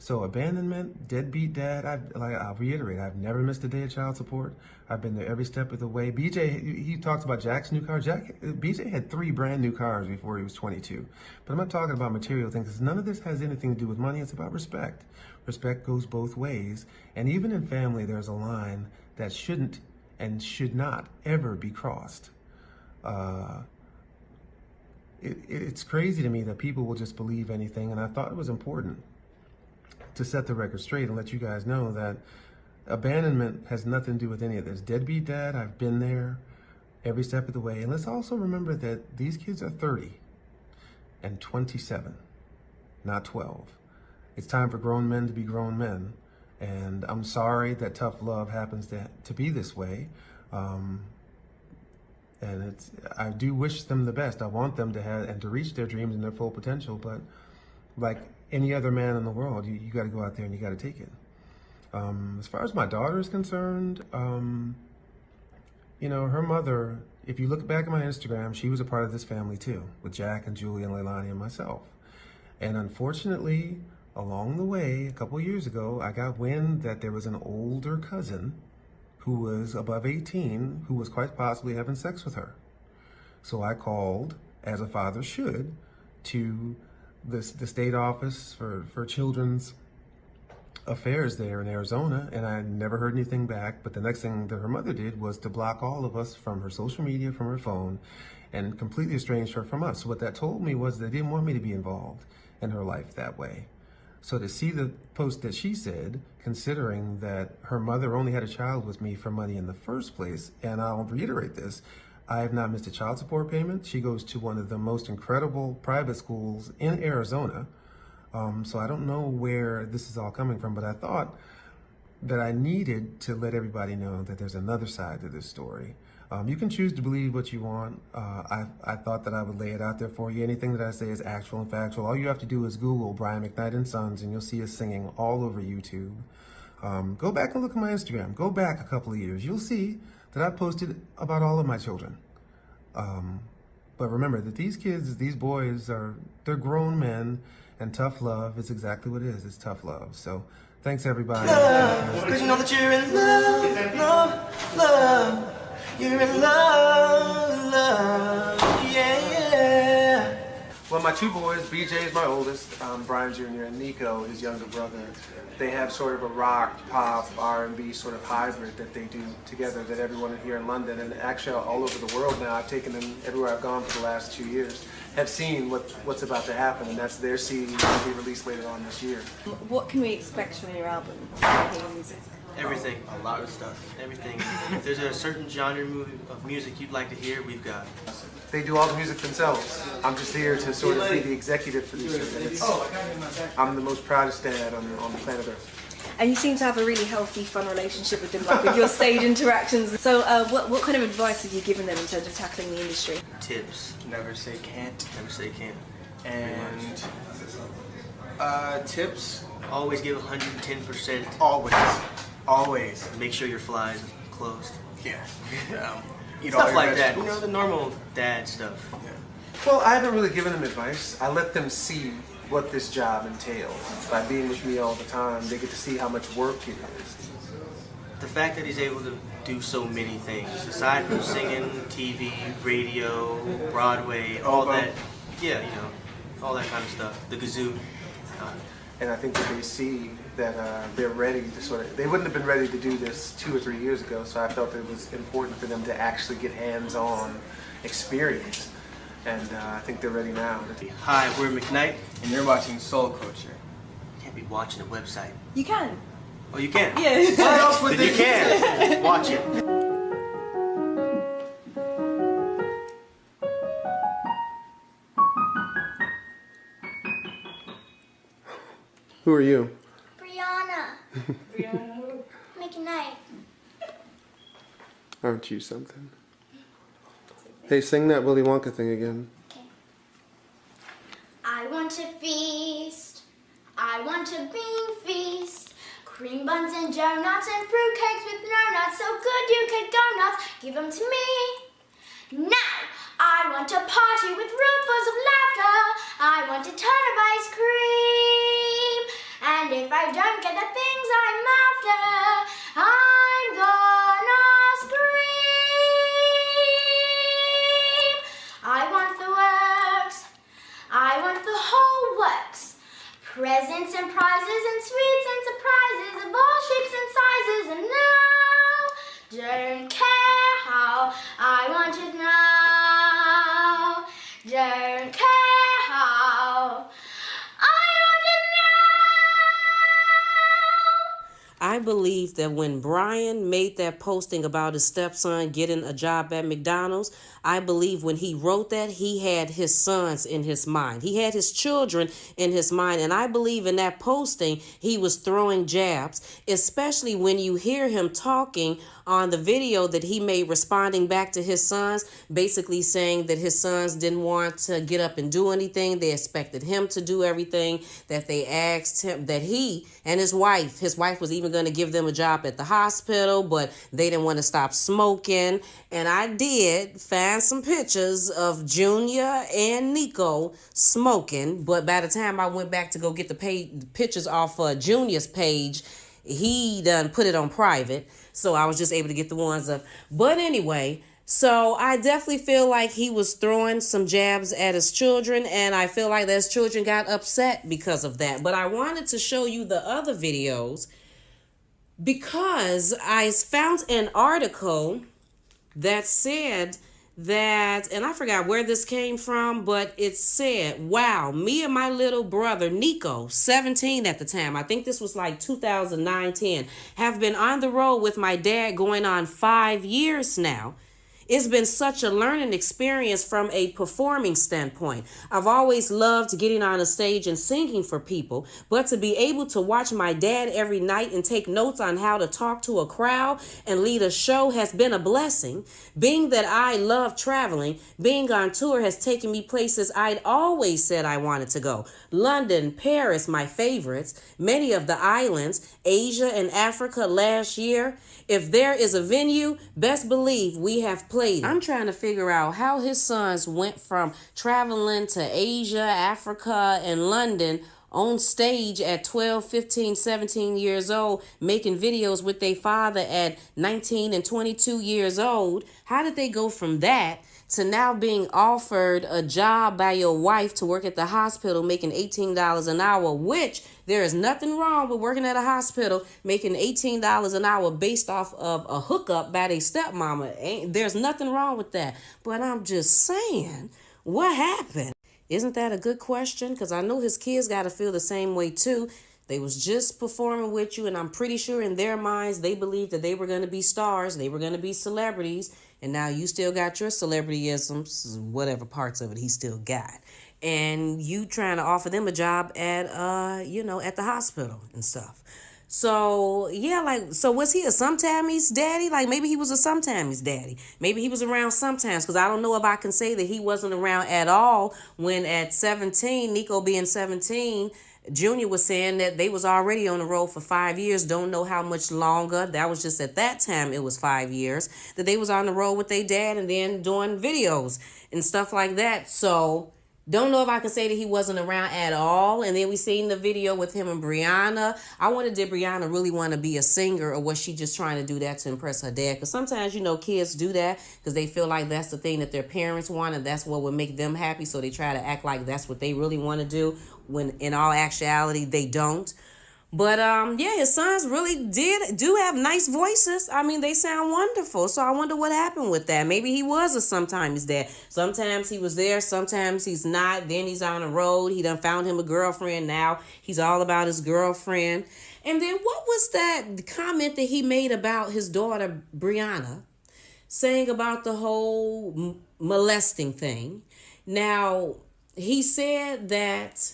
So abandonment, deadbeat dad, I'll reiterate, I've never missed a day of child support. I've been there every step of the way. BJ, he talks about Jack's new car. BJ had 3 brand new cars before he was 22. But I'm not talking about material things, because none of this has anything to do with money. It's about respect. Respect goes both ways. And even in family, there's a line that shouldn't and should not ever be crossed. It's crazy to me that people will just believe anything, and I thought it was important to set the record straight and let you guys know that abandonment has nothing to do with any of this. Deadbeat dad, I've been there every step of the way. And let's also remember that these kids are 30 and 27, not 12. It's time for grown men to be grown men. And I'm sorry that tough love happens to be this way. And I do wish them the best. I want them to have and to reach their dreams and their full potential. But like any other man in the world, you got to go out there and you got to take it. As far as my daughter is concerned, you know, her mother, if you look back at my Instagram, she was a part of this family too, with Jack and Julie and Leilani and myself. And unfortunately, along the way, a couple years ago, I got wind that there was an older cousin who was above 18 who was quite possibly having sex with her. So I called, as a father should, to the state office for children's affairs there in Arizona, and I never heard anything back. But the next thing that her mother did was to block all of us from her social media, from her phone, and completely estranged her from us. So what that told me was they didn't want me to be involved in her life that way. So to see the post that she said, considering that her mother only had a child with me for money in the first place, and I'll reiterate this, I have not missed a child support payment. She goes to one of the most incredible private schools in Arizona. So I don't know where this is all coming from, but I thought that I needed to let everybody know that there's another side to this story. You can choose to believe what you want. I thought that I would lay it out there for you. Anything that I say is actual and factual. All you have to do is Google Brian McKnight and Sons, and you'll see us singing all over YouTube. Go back and look at my Instagram. Go back a couple of years. You'll see that I posted about all of my children. But remember that these kids, these boys, they're grown men, and tough love is exactly what it is. It's tough love. So thanks, everybody. Cause you know that you're in love, love, love. You're in love, love, yeah. Well, my two boys, BJ is my oldest, Brian Jr., and Nico, his younger brother, they have sort of a rock, pop, R&B sort of hybrid that they do together that everyone here in London, and actually all over the world now, I've taken them everywhere I've gone for the last 2 years, have seen what's about to happen, and that's their CD to be released later on this year. What can we expect from your album? Everything, a lot of stuff, everything. If there's a certain genre of music you'd like to hear, we've got it. They do all the music themselves. I'm just here to sort of be the executive producer. I'm the most proudest dad on the planet Earth. And you seem to have a really healthy, fun relationship with them, like with your stage interactions. So what kind of advice have you given them in terms of tackling the industry? Tips. Never say can't. Never say can't. And tips, always give 110%. Always. Always. Make sure your fly is closed. Yeah. Stuff like that. You know, the normal dad stuff. Yeah. Well, I haven't really given them advice. I let them see what this job entails. By being with me all the time, they get to see how much work it is. The fact that he's able to do so many things, aside from singing, TV, radio, Broadway, all that. Yeah, you know, all that kind of stuff. The kazoo. And I think that they see that they're ready to sort of, they wouldn't have been ready to do this 2 or 3 years ago, so I felt it was important for them to actually get hands-on experience. And I think they're ready now. Hi, we're McKnight, and you're watching Soul Culture. You can't be watching a website. You can. Oh, you can? Yeah. What else would you can? Watch it. Who are you? Brianna. Brianna. McKnight. Aren't you something? Hey, sing that Willy Wonka thing again. Okay. I want to feast. I want a bean feast. Cream buns and donuts and fruitcakes with no nuts. So good you could go nuts. Give them to me. Now, I want a party with roomfuls of laughter. I want a ton of ice cream. And if I don't get the things I'm after, I'm gonna scream. I want the works. I want the whole works. Presents and prizes and sweets and surprises of all shapes and sizes. And now, don't care how, I want it now. Don't care how, I want it now. believe that when Brian made that posting about his stepson getting a job at McDonald's, I believe when he wrote that, he had his sons in his mind. He had his children in his mind. And I believe in that posting, he was throwing jabs, especially when you hear him talking on the video that he made responding back to his sons, basically saying that his sons didn't want to get up and do anything. They expected him to do everything, that they asked him, that he and his wife was even going to give them a job at the hospital, but they didn't want to stop smoking. And I did find some pictures of Junior and Nico smoking, but by the time I went back to go get the pictures off Junior's page, he done put it on private, so I was just able to get the ones up. But anyway, so I definitely feel like he was throwing some jabs at his children, and I feel like his children got upset because of that. But I wanted to show you the other videos because I found an article that said that, and I forgot where this came from, but it said, wow, me and my little brother Nico, 17 at the time, I think this was like 2009-10, have been on the road with my dad going on 5 years now. It's been such a learning experience from a performing standpoint. I've always loved getting on a stage and singing for people, but to be able to watch my dad every night and take notes on how to talk to a crowd and lead a show has been a blessing. Being that I love traveling, being on tour has taken me places I'd always said I wanted to go. London, Paris, my favorites, many of the islands, Asia and Africa last year. If there is a venue, best believe we have played it. I'm trying to figure out how his sons went from traveling to Asia, Africa, and London on stage at 12, 15, 17 years old, making videos with their father at 19 and 22 years old. How did they go from that to now being offered a job by your wife to work at the hospital making $18 an hour, which there is nothing wrong with working at a hospital making $18 an hour based off of a hookup by their stepmama. There's nothing wrong with that. But I'm just saying, what happened? Isn't that a good question? Because I know his kids got to feel the same way too. They was just performing with you, and I'm pretty sure in their minds they believed that they were going to be stars, they were going to be celebrities, and now you still got your celebrityisms, whatever parts of it he still got. And you trying to offer them a job at at the hospital and stuff. So, yeah, so was he a sometimes daddy? Like, maybe he was a sometimes daddy. Maybe he was around sometimes, because I don't know if I can say that he wasn't around at all when at 17, Nico being 17, Junior was saying that they was already on the road for 5 years. Don't know how much longer. That was just at that time, it was 5 years, that they was on the road with their dad and then doing videos and stuff like that. So don't know if I can say that he wasn't around at all. And then we seen the video with him and Brianna. I wondered, did Brianna really want to be a singer, or was she just trying to do that to impress her dad? Because sometimes, kids do that because they feel like that's the thing that their parents want and that's what would make them happy. So they try to act like that's what they really want to do, when in all actuality, they don't. But yeah, his sons really do have nice voices. I mean, they sound wonderful. So I wonder what happened with that. Maybe he was a sometimes dad. Sometimes he was there, sometimes he's not. Then he's on the road. He done found him a girlfriend. Now he's all about his girlfriend. And then what was that comment that he made about his daughter, Brianna, saying about the whole molesting thing? Now, he said that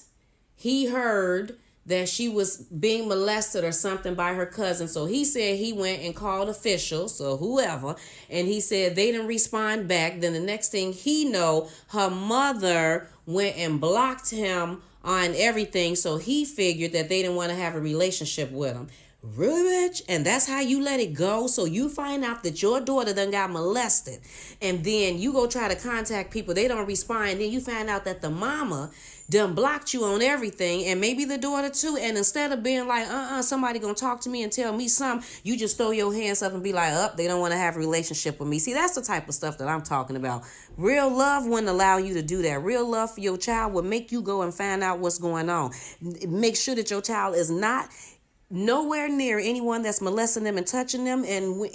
he heard that she was being molested or something by her cousin. So he said he went and called officials or whoever, and he said they didn't respond back. Then the next thing he know, her mother went and blocked him on everything. So he figured that they didn't want to have a relationship with him. Really, bitch? And that's how you let it go? So you find out that your daughter done got molested, and then you go try to contact people, they don't respond, then you find out that the mama done blocked you on everything, and maybe the daughter too, and instead of being like, somebody gonna talk to me and tell me something, you just throw your hands up and be like, they don't want to have a relationship with me. See, that's the type of stuff that I'm talking about. Real love wouldn't allow you to do that. Real love for your child would make you go and find out what's going on. Make sure that your child is not nowhere near anyone that's molesting them and touching them, and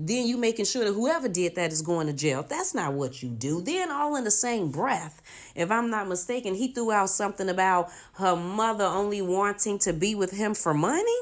then you making sure that whoever did that is going to jail. That's not what you do. Then all in the same breath, if I'm not mistaken, he threw out something about her mother only wanting to be with him for money.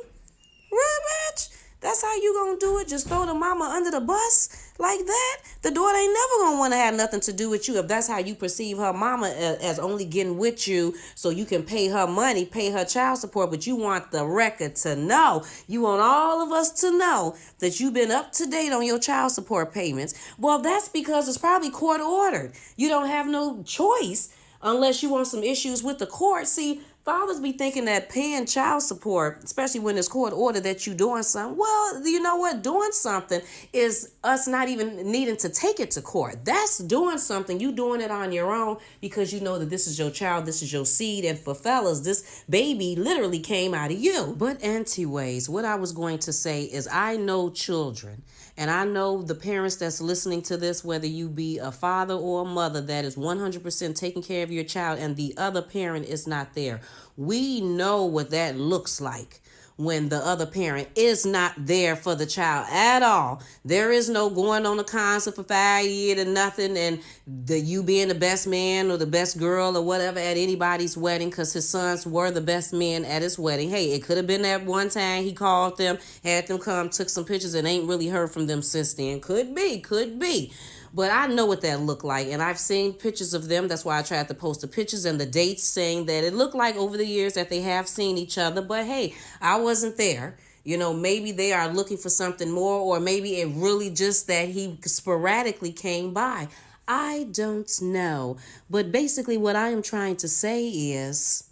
Really? bitch? That's how you gonna do it? Just throw the mama under the bus like that? The daughter ain't never gonna want to have nothing to do with you if that's how you perceive her mama as only getting with you so you can pay her money, pay her child support. But you want the record to know, you want all of us to know that you've been up to date on your child support payments. Well, that's because it's probably court ordered. You don't have no choice unless you want some issues with the court. See, fathers be thinking that paying child support, especially when it's court ordered, that you doing something. Well, you know what? Doing something is us not even needing to take it to court. That's doing something. You doing it on your own because you know that this is your child, this is your seed. And for fellas, this baby literally came out of you. But anyways, what I was going to say is I know children. And I know the parents that's listening to this, whether you be a father or a mother that is 100% taking care of your child and the other parent is not there. We know what that looks like when the other parent is not there for the child at all. There is no going on a concert for 5 years and nothing, and you being the best man or the best girl or whatever at anybody's wedding because his sons were the best men at his wedding. Hey, it could have been that one time he called them, had them come, took some pictures, and ain't really heard from them since then. Could be. But I know what that looked like, and I've seen pictures of them. That's why I tried to post the pictures and the dates, saying that it looked like over the years that they have seen each other. But hey, I wasn't there. You know, maybe they are looking for something more, or maybe it really just that he sporadically came by. I don't know. But basically what I am trying to say is,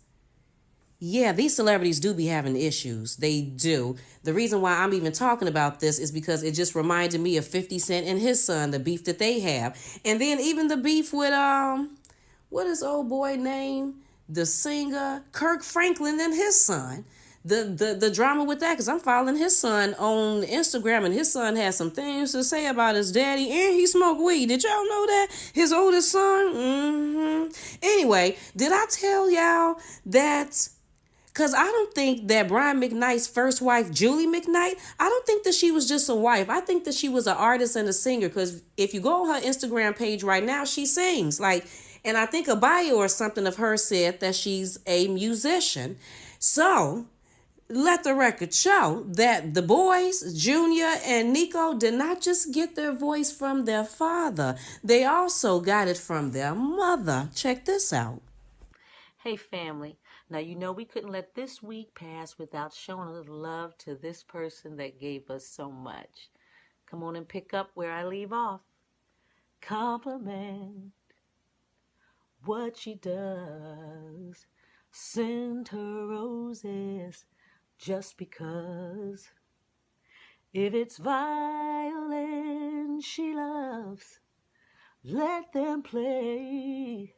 yeah, these celebrities do be having issues. They do. The reason why I'm even talking about this is because it just reminded me of 50 Cent and his son, the beef that they have. And then even the beef with, what is old boy name? The singer, Kirk Franklin and his son. The drama with that, because I'm following his son on Instagram, and his son has some things to say about his daddy, and he smoked weed. Did y'all know that? His oldest son? Anyway, did I tell y'all that... Because I don't think that Brian McKnight's first wife, Julie McKnight, I don't think that she was just a wife. I think that she was an artist and a singer. Because if you go on her Instagram page right now, she sings. And I think a bio or something of her said that she's a musician. So let the record show that the boys, Junior and Nico, did not just get their voice from their father. They also got it from their mother. Check this out. Hey, family. Now, you know we couldn't let this week pass without showing a little love to this person that gave us so much. Come on and pick up where I leave off. Compliment what she does. Send her roses just because. If it's violin she loves, let them play.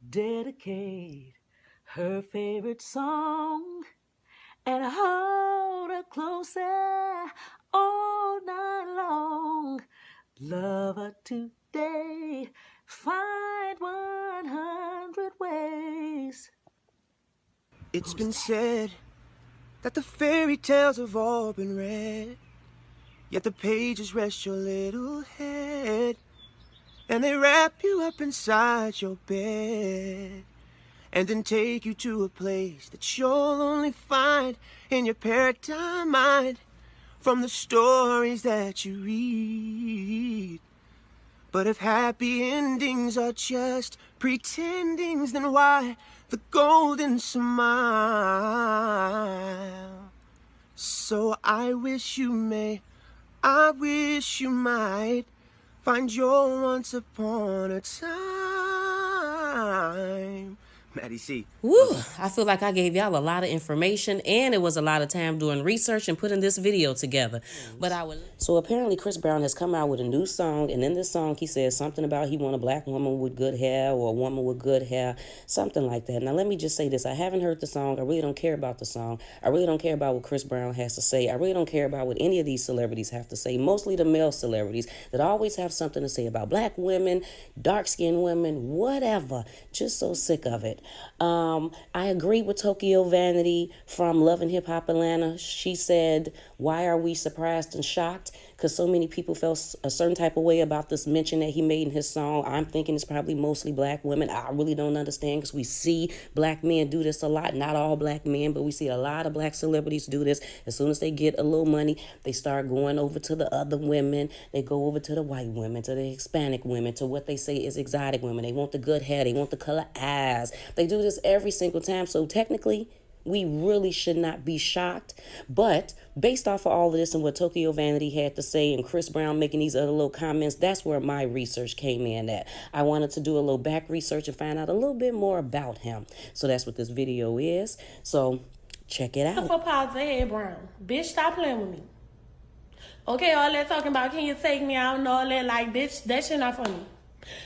Dedicate her favorite song and hold her closer all night long. Love her today, find 100 ways. It's been said that the fairy tales have all been read, yet the pages rest your little head. And they wrap you up inside your bed, and then take you to a place that you'll only find in your paradigm mind from the stories that you read. But if happy endings are just pretendings, then why the golden smile? So I wish you may, I wish you might find your once upon a time. Maddie C. Woo! I feel like I gave y'all a lot of information, and it was a lot of time doing research and putting this video together. So apparently Chris Brown has come out with a new song, and in this song he says something about he want a black woman with good hair or a woman with good hair, something like that. Now let me just say this. I haven't heard the song. I really don't care about the song. I really don't care about what Chris Brown has to say. I really don't care about what any of these celebrities have to say, mostly the male celebrities that always have something to say about black women, dark-skinned women, whatever. Just so sick of it. I agree with Tokyo Vanity from Love and Hip Hop Atlanta. She said, why are we surprised and shocked? because so many people felt a certain type of way about this mention that he made in his song. I'm thinking it's probably mostly black women. I really don't understand, because we see black men do this a lot. Not all black men, but we see a lot of black celebrities do this. As soon as they get a little money, they start going over to the other women. They go over to the white women, to the Hispanic women, to what they say is exotic women. They want the good hair. They want the color eyes. They do this every single time. So technically, we really should not be shocked. But based off of all of this and what Tokyo Vanity had to say and Chris Brown making these other little comments, that's where my research came in at. I wanted to do a little back research and find out a little bit more about him. So that's what this video is. So check it out. For Paul's head brown. Bitch, stop playing with me. Okay, all that talking about can you take me out and all that, like, bitch, that shit not funny.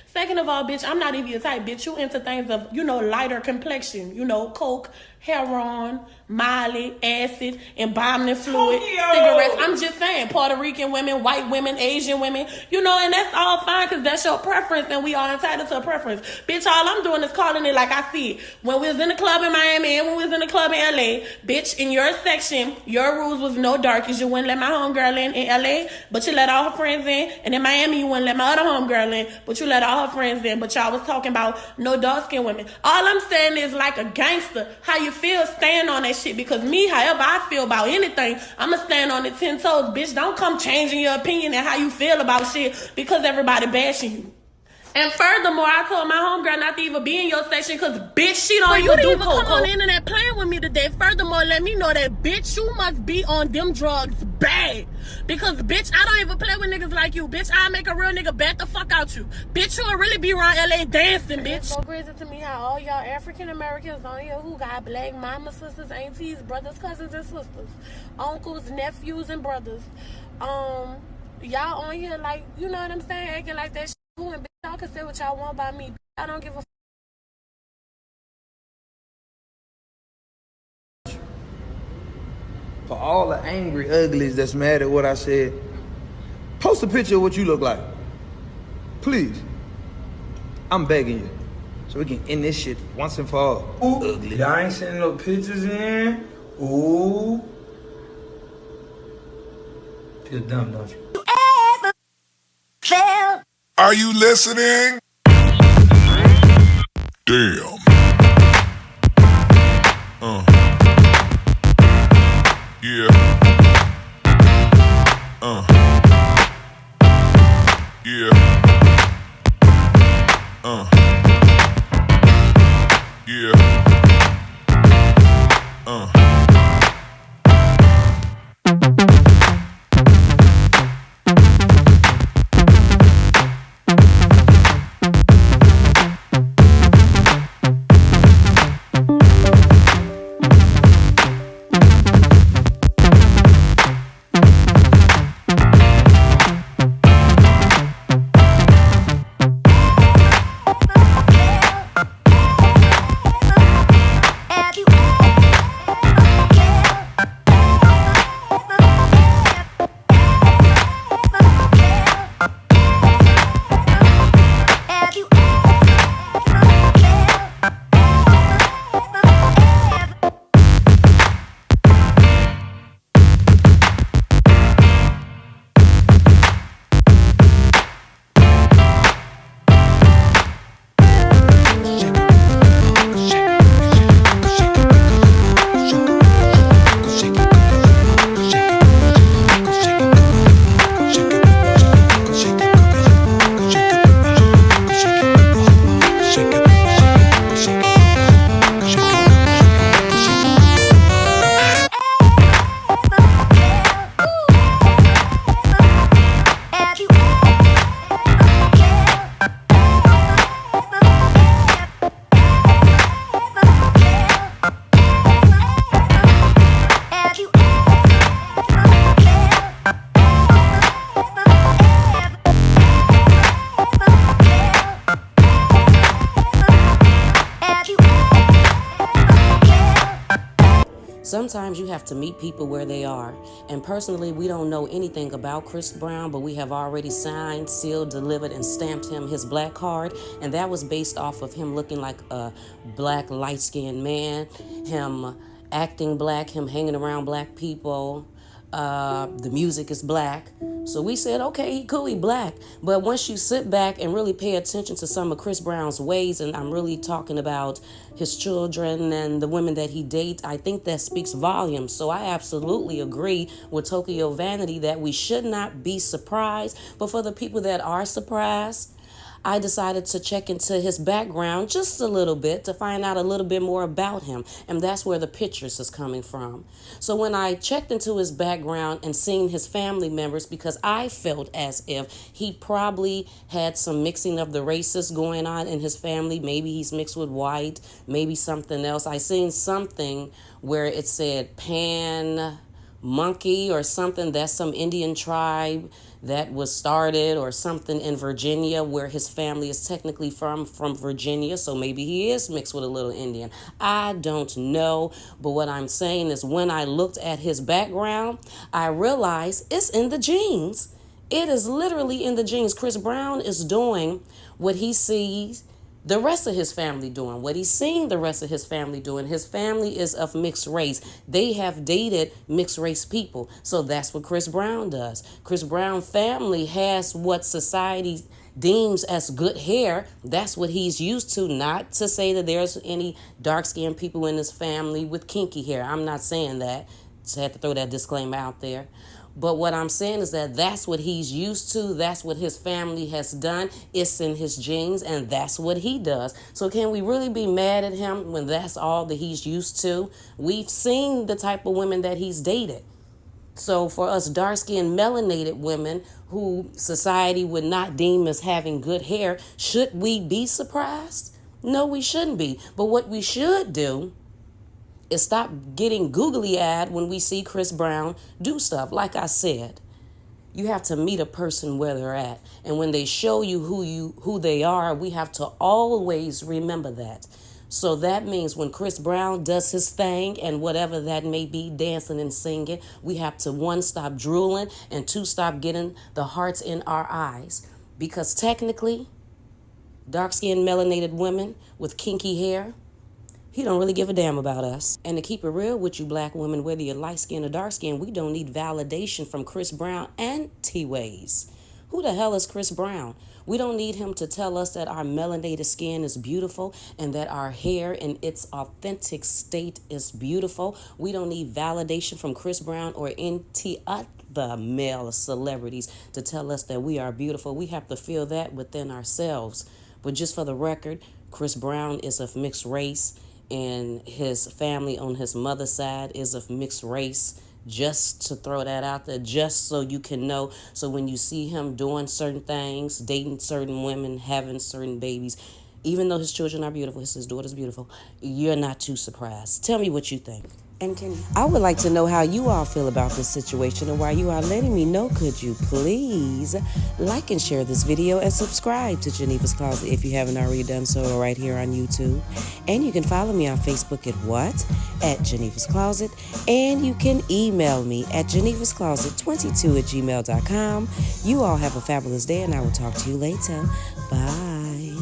Second of all, bitch, I'm not even your type, bitch. You into things of, lighter complexion, coke, heroin, Molly, acid, embalming fluid, cigarettes. I'm just saying, Puerto Rican women, white women, Asian women, and that's all fine because that's your preference and we are entitled to a preference. Bitch, all I'm doing is calling it like I see it. When we was in the club in Miami and when we was in the club in LA, bitch, in your section, your rules was no darkies. You wouldn't let my homegirl in LA, but you let all her friends in. And in Miami, you wouldn't let my other homegirl in, but you let all her friends in. But y'all was talking about no dark-skinned women. All I'm saying is, like a gangster, how you feel, stand on that shit. Because me, however I feel about anything, I'ma stand on it 10 toes. Bitch, don't come changing your opinion and how you feel about shit because everybody bashing you. And furthermore, I told my homegirl not to even be in your section because, bitch, she don't even do coke. Come on the internet playing with me today. Furthermore, let me know that, bitch, you must be on them drugs bad. Because, bitch, I don't even play with niggas like you. Bitch, I make a real nigga bat the fuck out you. Bitch, you'll really be around LA dancing, bitch. It's so crazy to me how all y'all African Americans on here who got black mamas, sisters, aunties, brothers, cousins, and sisters, uncles, nephews, and brothers. Y'all on here like, you know what I'm saying, acting like that shit. And bitch, y'all can say what y'all want about me. I don't give a For all the angry uglies that's mad at what I said, post a picture of what you look like. Please. I'm begging you. So we can end this shit once and for all. Ooh, ugly. Y'all ain't sending no pictures in. Ooh. Feel dumb, don't you? Are you listening? Damn. Yeah. Yeah. Yeah. Sometimes you have to meet people where they are. And personally, we don't know anything about Chris Brown, but we have already signed, sealed, delivered, and stamped him his black card. And that was based off of him looking like a black, light-skinned man, him acting black, him hanging around black people, The music is black. So we said, okay, cool, he black. But once you sit back and really pay attention to some of Chris Brown's ways, and I'm really talking about his children and the women that he dates, I think that speaks volumes. So I absolutely agree with Tokyo Vanity that we should not be surprised. But for the people that are surprised, I decided to check into his background just a little bit to find out a little bit more about him. And that's where the pictures is coming from. So when I checked into his background and seen his family members, because I felt as if he probably had some mixing of the races going on in his family. Maybe he's mixed with white, maybe something else. I seen something where it said Pan Monkey or something. That's some Indian tribe that was started or something in Virginia, where his family is technically from Virginia. So maybe he is mixed with a little Indian. I don't know. But what I'm saying is when I looked at his background, I realized it's in the genes. It is literally in the genes. Chris Brown is doing what he sees the rest of his family doing, what he's seen the rest of his family doing. His family is of mixed race. They have dated mixed race people. So that's what Chris Brown does. Chris Brown family has what society deems as good hair. That's what he's used to. Not to say that there's any dark-skinned people in his family with kinky hair. I'm not saying that. So I had to throw that disclaimer out there. But what I'm saying is that that's what he's used to. That's what his family has done. It's in his genes, and that's what he does. So can we really be mad at him when that's all that he's used to? We've seen the type of women that he's dated. So for us dark-skinned, melanated women who society would not deem as having good hair, should we be surprised? No, we shouldn't be. But what we should do is stop getting googly-eyed when we see Chris Brown do stuff. Like I said, you have to meet a person where they're at. And when they show you who they are, we have to always remember that. So that means when Chris Brown does his thing, and whatever that may be, dancing and singing, we have to, 1, stop drooling, and 2, stop getting the hearts in our eyes. Because technically, dark-skinned, melanated women with kinky hair, he don't really give a damn about us. And to keep it real with you black women, whether you're light-skinned or dark-skinned, we don't need validation from Chris Brown and T-Ways. Who the hell is Chris Brown? We don't need him to tell us that our melanated skin is beautiful and that our hair in its authentic state is beautiful. We don't need validation from Chris Brown or any other male celebrities to tell us that we are beautiful. We have to feel that within ourselves. But just for the record, Chris Brown is of mixed race, and his family on his mother's side is of mixed race. Just to throw that out there, just so you can know. So when you see him doing certain things, dating certain women, having certain babies, even though his children are beautiful, his daughter's beautiful, you're not too surprised. Tell me what you think. And I would like to know how you all feel about this situation, and while you are letting me know, could you please like and share this video and subscribe to Genevas Closet if you haven't already done so, right here on YouTube. And you can follow me on Facebook at Genevas Closet, and you can email me at genevascloset22@gmail.com. You all have a fabulous day, and I will talk to you later. Bye.